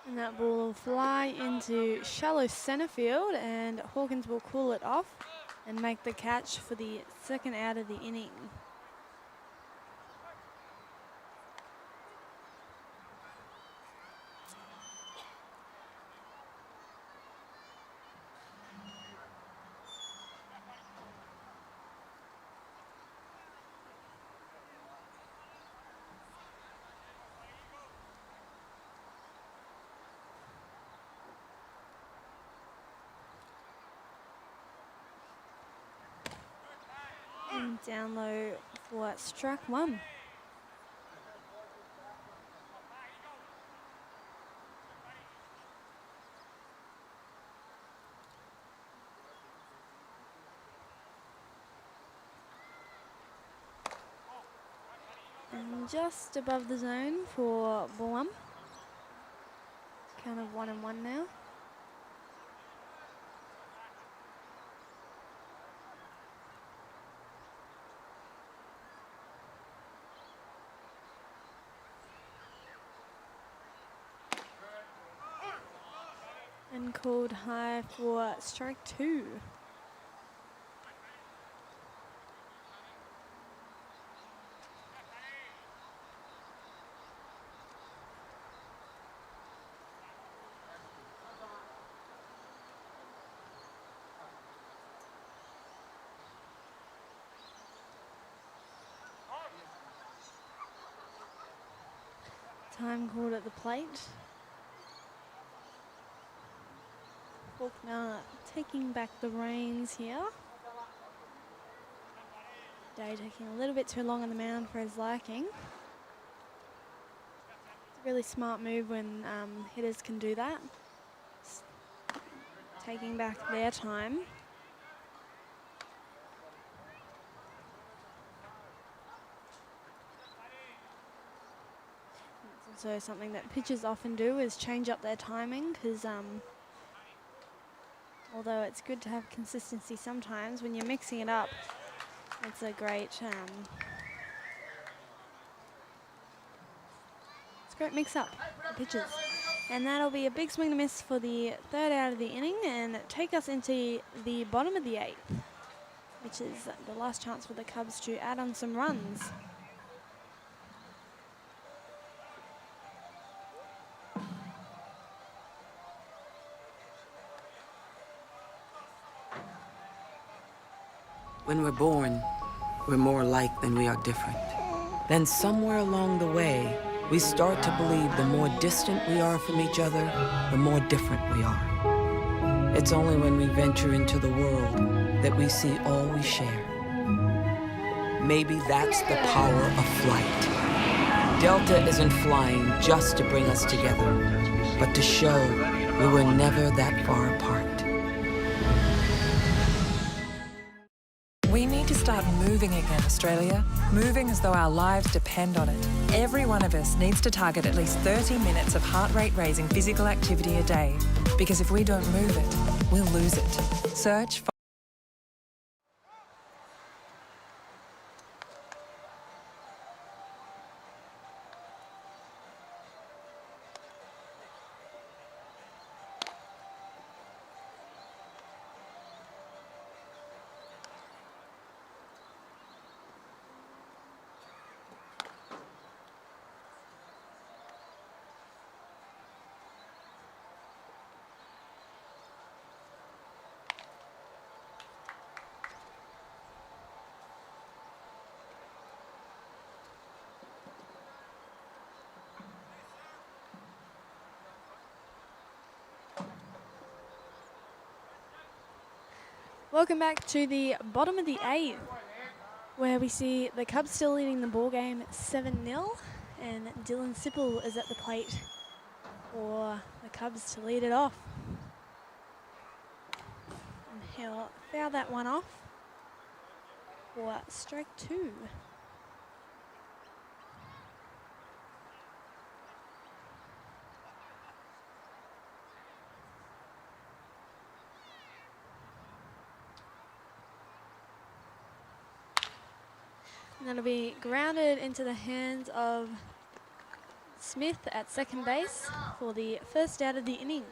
And that ball will fly into shallow center field, and Hawkins will cool it off and make the catch for the second out of the inning. And down low for strike one. And just above the zone for ball one. Count of 1-1 now. And called high for strike two. Time called at the plate. Faulkner taking back the reins here. Day taking a little bit too long on the mound for his liking. It's a really smart move when hitters can do that. Just taking back their time. It's also something that pitchers often do, is change up their timing, because although it's good to have consistency sometimes, when you're mixing it up, it's a great mix-up for pitchers. And that'll be a big swing and a miss for the third out of the inning and take us into the bottom of the eighth, which is the last chance for the Cubs to add on some runs. When we're born, we're more alike than we are different. Then somewhere along the way, we start to believe the more distant we are from each other, the more different we are. It's only when we venture into the world that we see all we share. Maybe that's the power of flight. Delta isn't flying just to bring us together, but to show we were never that far apart. We need to start moving again, Australia. Moving as though our lives depend on it. Every one of us needs to target at least 30 minutes of heart rate raising physical activity a day. Because if we don't move it, we'll lose it. Search for Welcome back to the bottom of the 8th, where we see the Cubs still leading the ball game 7-0, and Dylan Sipple is at the plate for the Cubs to lead it off. And he'll foul that one off for strike 2. And that'll be grounded into the hands of Smith at second base for the first out of the inning.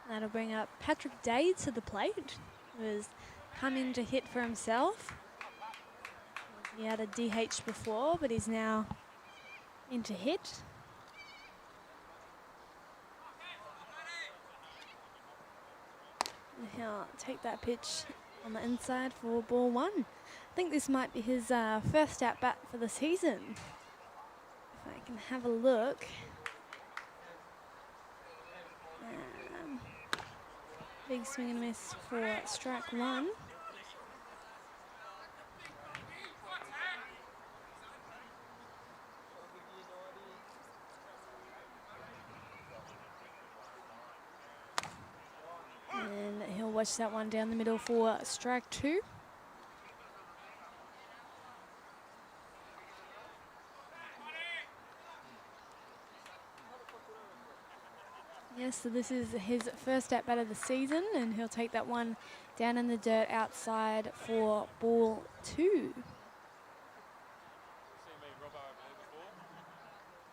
That'll bring up Patrick Day to the plate, who has come in to hit for himself. He had a DH before, but he's now in to hit. And he'll take that pitch on the inside for ball 1. I think this might be his first at bat for the season. If I can have a look. Big swing and miss for strike 1. And he'll watch that one down the middle for strike 2. Yes, so this is his first at bat of the season, and he'll take that one down in the dirt outside for ball 2.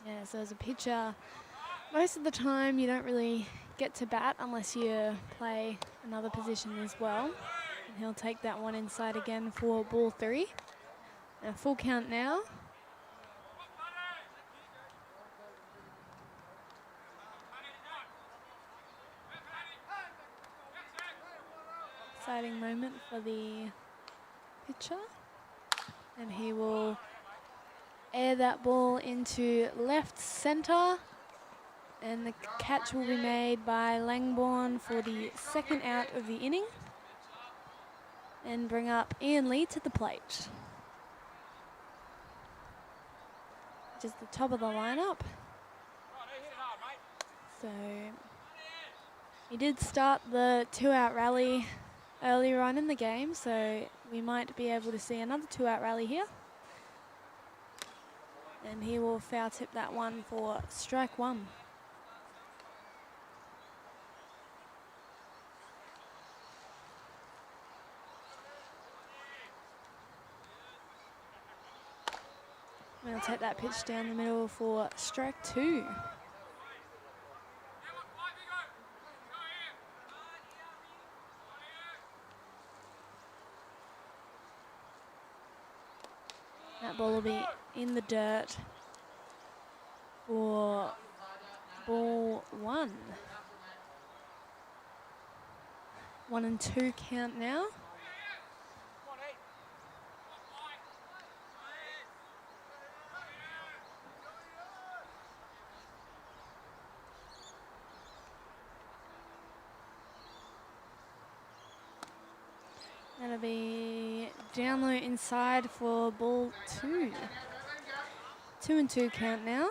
Yeah, so as a pitcher, most of the time you don't really get to bat unless you play another position as well. And he'll take that one inside again for ball 3. A full count now. Exciting moment for the pitcher. And he will air that ball into left centre. And the catch will be made by Langborn for the second out of the inning. And bring up Ian Lee to the plate. Just the top of the lineup. So he did start the 2-out rally earlier on in the game, so we might be able to see another 2-out rally here. And he will foul tip that one for strike 1. We'll take that pitch down the middle for strike 2. That ball will be in the dirt for ball 1. 1 and 2 count now. That'll be down low inside for ball 2. 2 and 2 count now.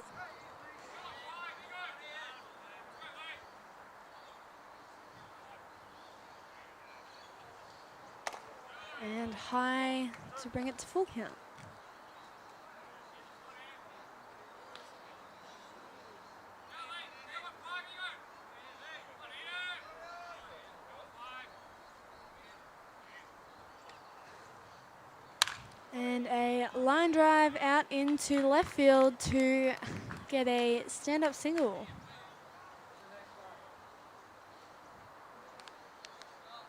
And high to bring it to full count. And a line drive out into left field to get a stand-up single.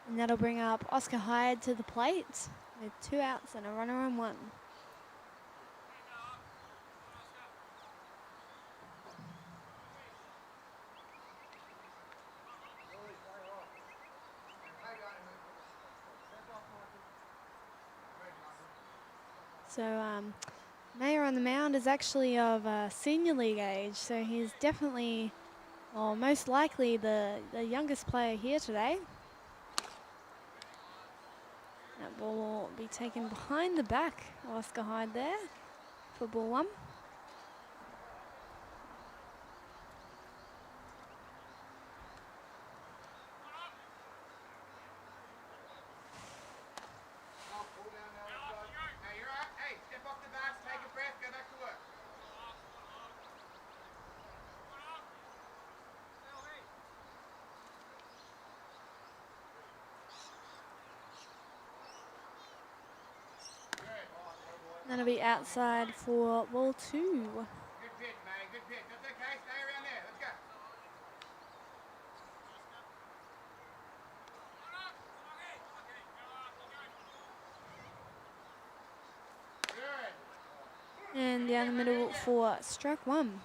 And that'll bring up Oscar Hyde to the plate with 2 outs and a runner on 1. So Mayer on the mound is actually of senior league age, so he's definitely, or most likely, the youngest player here today. That ball will be taken behind the back of Oscar Hyde there for ball 1. That'll be outside for ball 2. Good pitch, man. Good pitch. That's okay. Stay around there. Let's go. And down the middle for strike 1.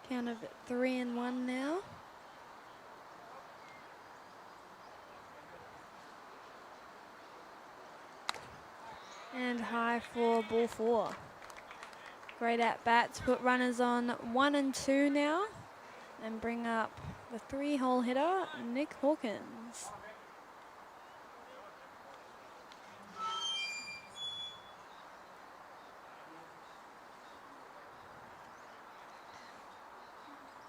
Count of 3 and 1 now. And high for ball 4. Great at bat to put runners on 1 and 2 now and bring up the 3-hole hitter, Nick Hawkins.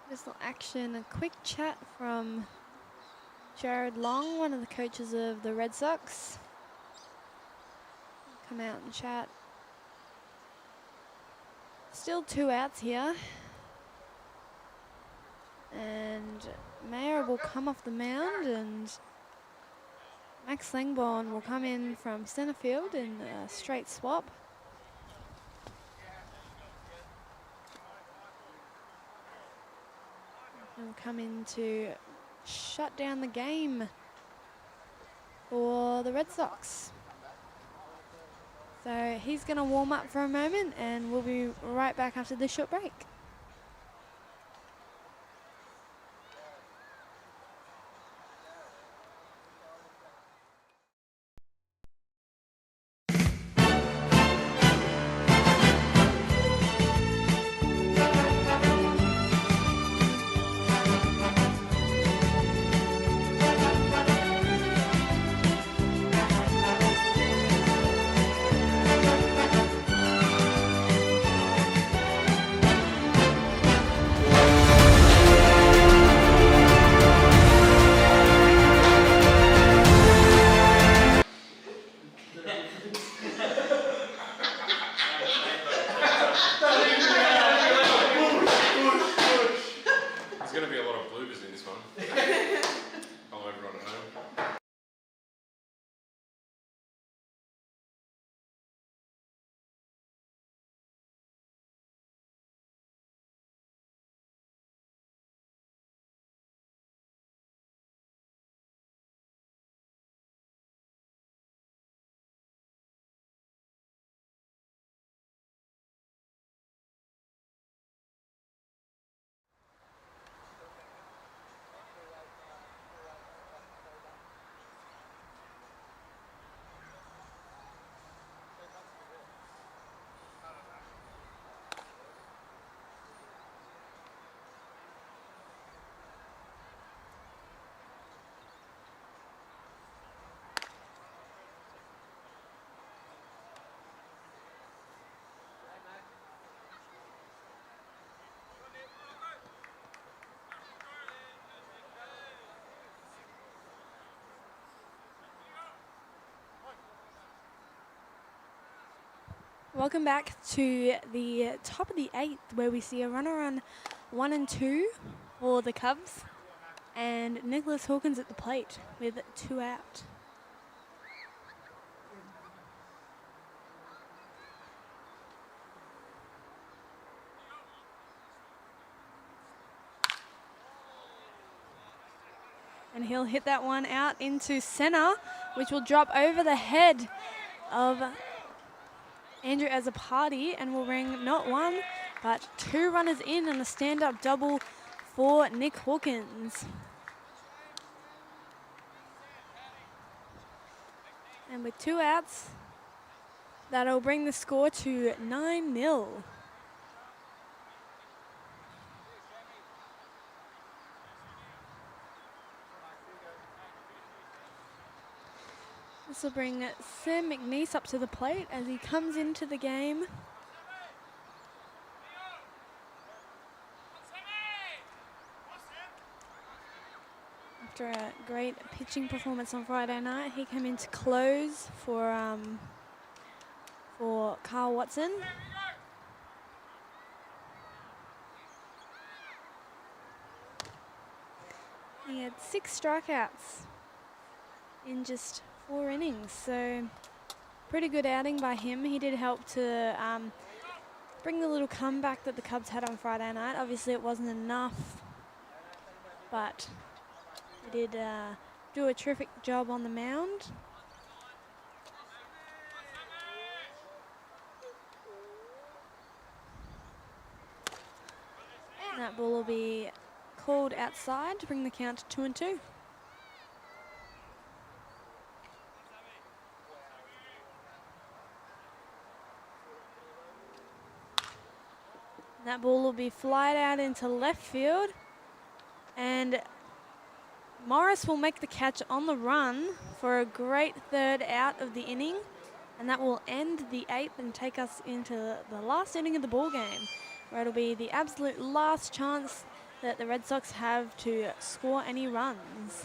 Pistol action, a quick chat from Jared Long, one of the coaches of the Red Sox. Come out and chat. Still 2 outs here. And Mayer will come off the mound and Max Langborn will come in from center field in a straight swap. And will come in to shut down the game for the Red Sox. So he's going to warm up for a moment and we'll be right back after this short break. Welcome back to the top of the 8th, where we see a runner on 1 and 2 for the Cubs, and Nicholas Hawkins at the plate with 2 out. And he'll hit that one out into center, which will drop over the head of Andrew Azzopardi and will ring not 1, but 2 runners in on a stand-up double for Nick Hawkins. And with 2 outs, that'll bring the score to 9-0. This will bring Sam McNeese up to the plate as he comes into the game. After a great pitching performance on Friday night, he came in to close for Carl Watson. He had 6 strikeouts in just 4 innings, so pretty good outing by him. He did help to bring the little comeback that the Cubs had on Friday night. Obviously it wasn't enough, but he did do a terrific job on the mound. And that ball will be called outside to bring the count to 2-2. That ball will be flied out into left field, and Morris will make the catch on the run for a great 3rd out of the inning, and that will end the 8th and take us into the last inning of the ball game, where it'll be the absolute last chance that the Red Sox have to score any runs.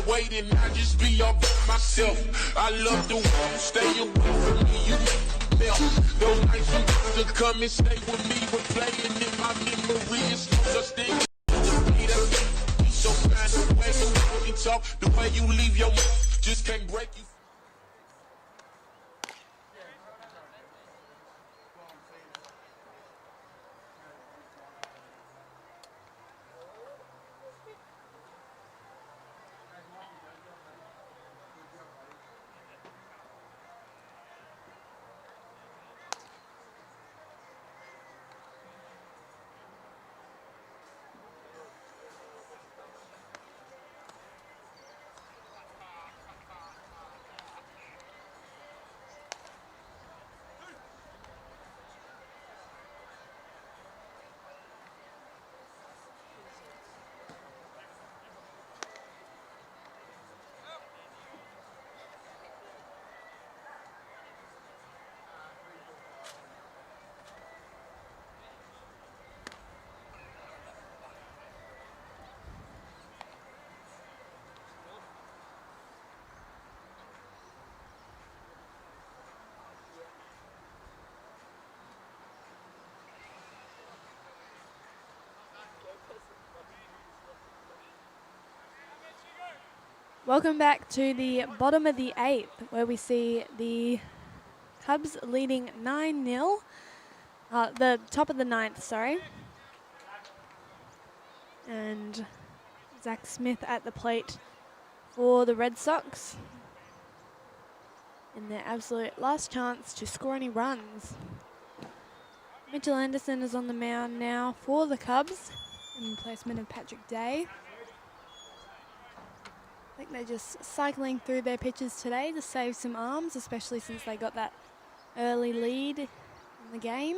Waiting, I just be all by myself. I love the way you stay away from me. You melt. Those nights you used to come and stay with me, but playing in my memory is no such thing. So kind of way you talk, the way you leave your mouth, just can't break you. Welcome back to the bottom of the 8th, where we see the Cubs leading 9-0. The top of the 9th, sorry. And Zach Smith at the plate for the Red Sox in their absolute last chance to score any runs. Mitchell Anderson is on the mound now for the Cubs in replacement of Patrick Day. I think they're just cycling through their pitches today to save some arms, especially since they got that early lead in the game.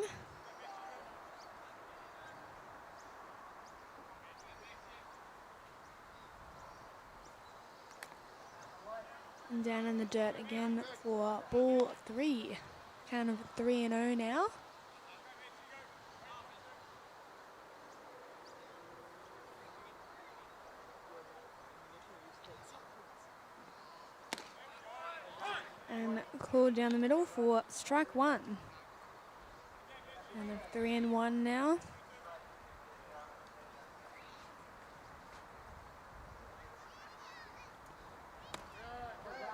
And down in the dirt again for ball 3. Count of 3-0 now. And called down the middle for strike 1. And a 3-1 now.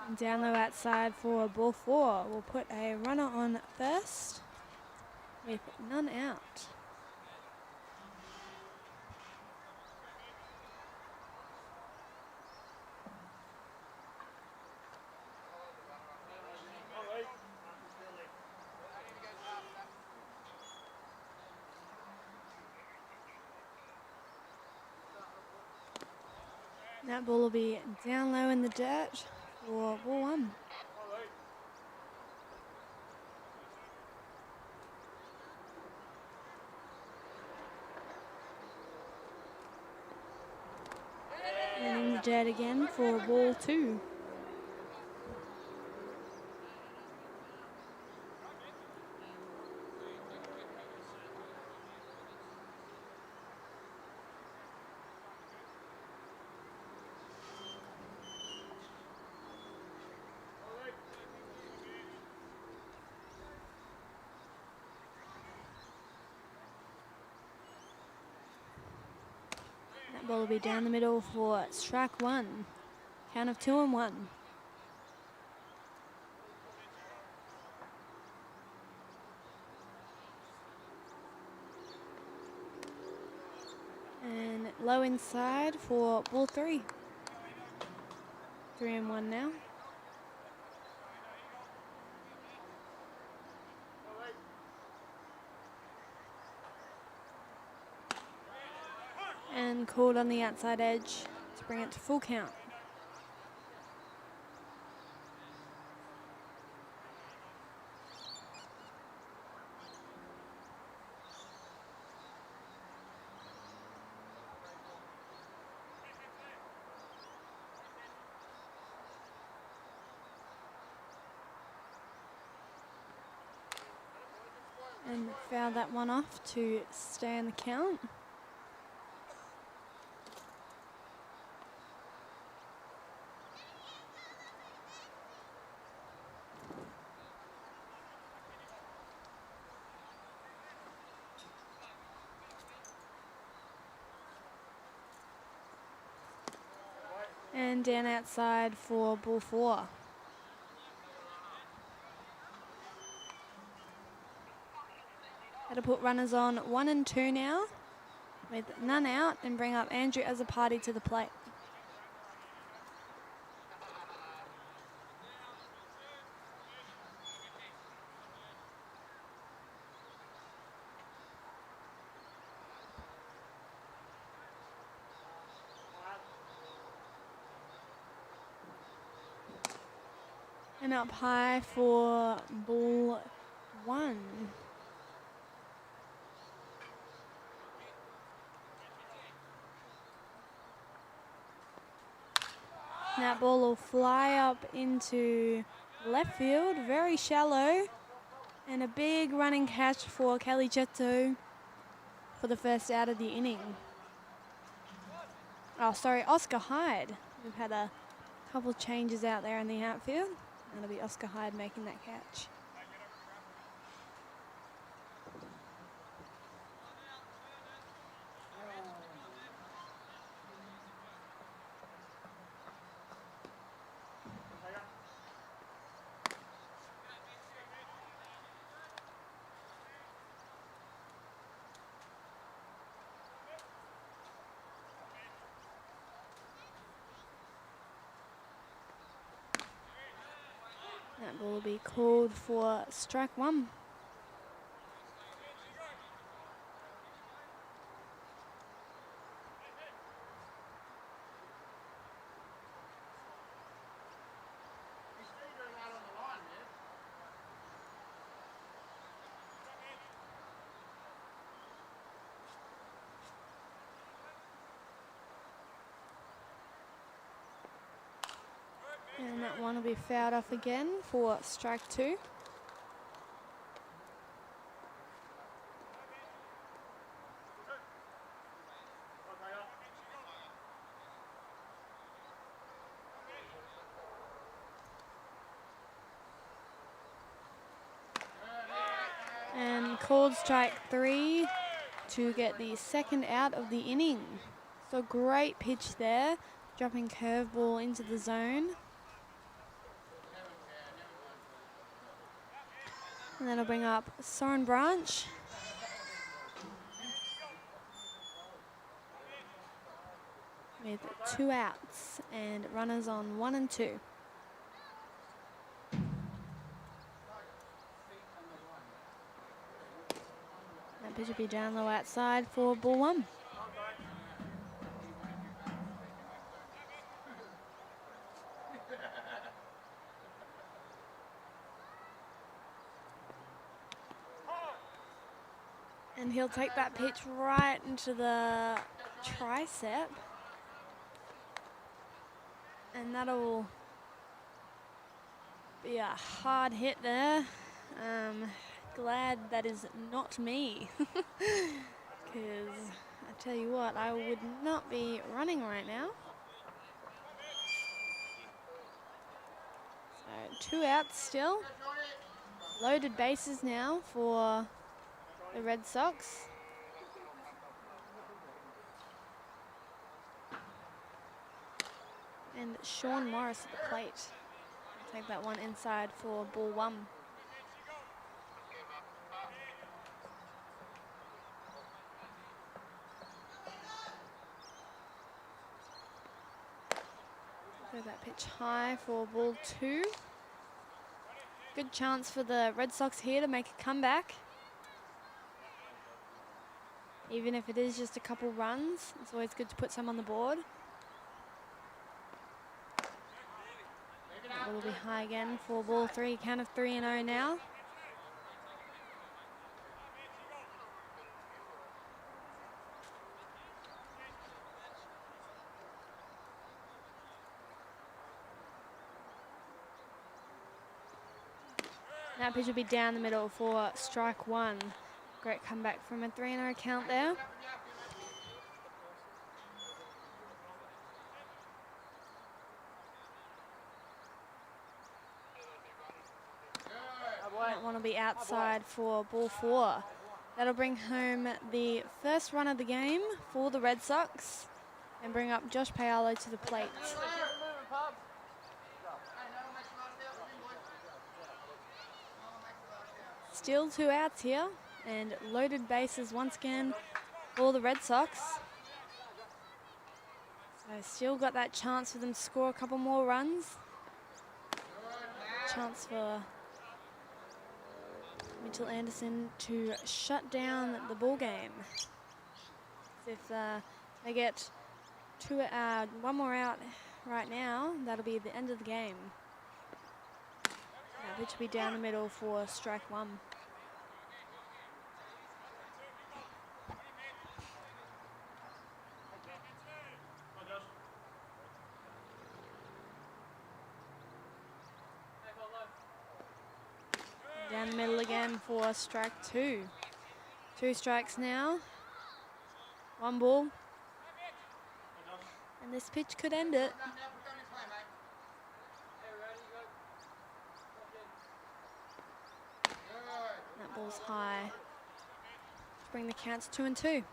And down low outside for ball 4. We'll put a runner on first with none out. That ball will be down low in the dirt for ball 1. And in the dirt again for ball 2. That ball will be down the middle for strike 1. Count of 2-1. And low inside for ball 3. 3-1 now. And called on the outside edge to bring it to full count. And foul that one off to stay on the count. And down outside for ball 4. That'll put runners on 1 and 2 now, with none out, and bring up Andrew as a party to the plate. And up high for ball 1. That ball will fly up into left field, very shallow, and a big running catch for Kelly Chetto for the first out of the inning. Oh, sorry, Oscar Hyde. We've had a couple changes out there in the outfield. That'll be Oscar Hyde making that catch. That ball will be called for strike 1. And that one will be fouled off again for strike 2. And called strike 3 to get the second out of the inning. So great pitch there, dropping curveball into the zone. And that'll bring up Soren Branch. With 2 outs and runners on 1 and 2. That pitch will be down low outside for ball 1. And he'll take that pitch right into the tricep. And that'll be a hard hit there. Glad that is not me. Because I tell you what, I would not be running right now. So 2 outs still. Loaded bases now for the Red Sox. And Sean Morris at the plate. I'll take that one inside for ball 1. Throw that pitch high for ball 2. Good chance for the Red Sox here to make a comeback. Even if it is just a couple runs, it's always good to put some on the board. That will be high again for ball 3. Count of 3-0 now. That pitch will be down the middle for strike 1. Great comeback from a 3-0 count there. That one will be outside for ball 4. That'll bring home the first run of the game for the Red Sox and bring up Josh Paolo to the plate. Still 2 outs here and loaded bases once again for the Red Sox. So still got that chance for them to score a couple more runs. Chance for Mitchell Anderson to shut down the ball game. If they get one more out right now, that'll be the end of the game. That pitch will be down the middle for strike 1. Down the middle again for strike 2. 2 strikes now. 1 ball. And this pitch could end it. That ball's high. Bring the count to 2-2.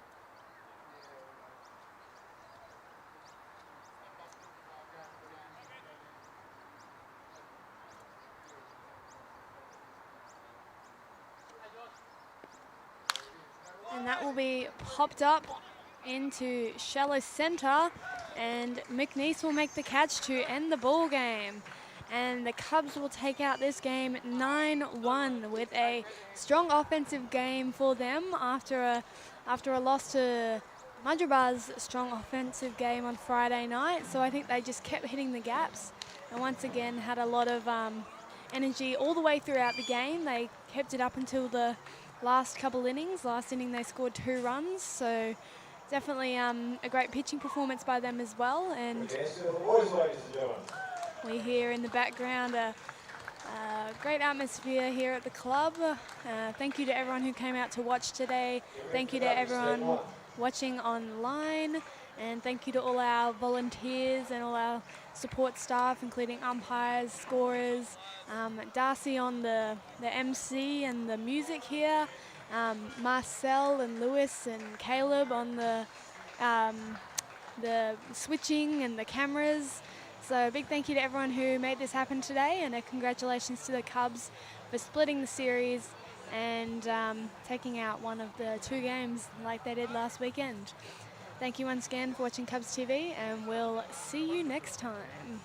And that will be popped up into shallow center, and McNeese will make the catch to end the ball game. And the Cubs will take out this game 9-1 with a strong offensive game for them after a loss to Mudgeeraba's strong offensive game on Friday night. So I think they just kept hitting the gaps and once again had a lot of energy all the way throughout the game. They kept it up until the last couple innings. Last inning they scored 2 runs, so definitely a great pitching performance by them as well. And We hear in the background a great atmosphere here at the club. Thank you to everyone who came out to watch today. Thank you to everyone watching online. And thank you to all our volunteers and all our support staff, including umpires, scorers, Darcy on the MC and the music here, Marcel and Lewis and Caleb on the switching and the cameras. So a big thank you to everyone who made this happen today, and a congratulations to the Cubs for splitting the series and taking out one of the 2 games like they did last weekend. Thank you once again for watching Cubs TV, and we'll see you next time.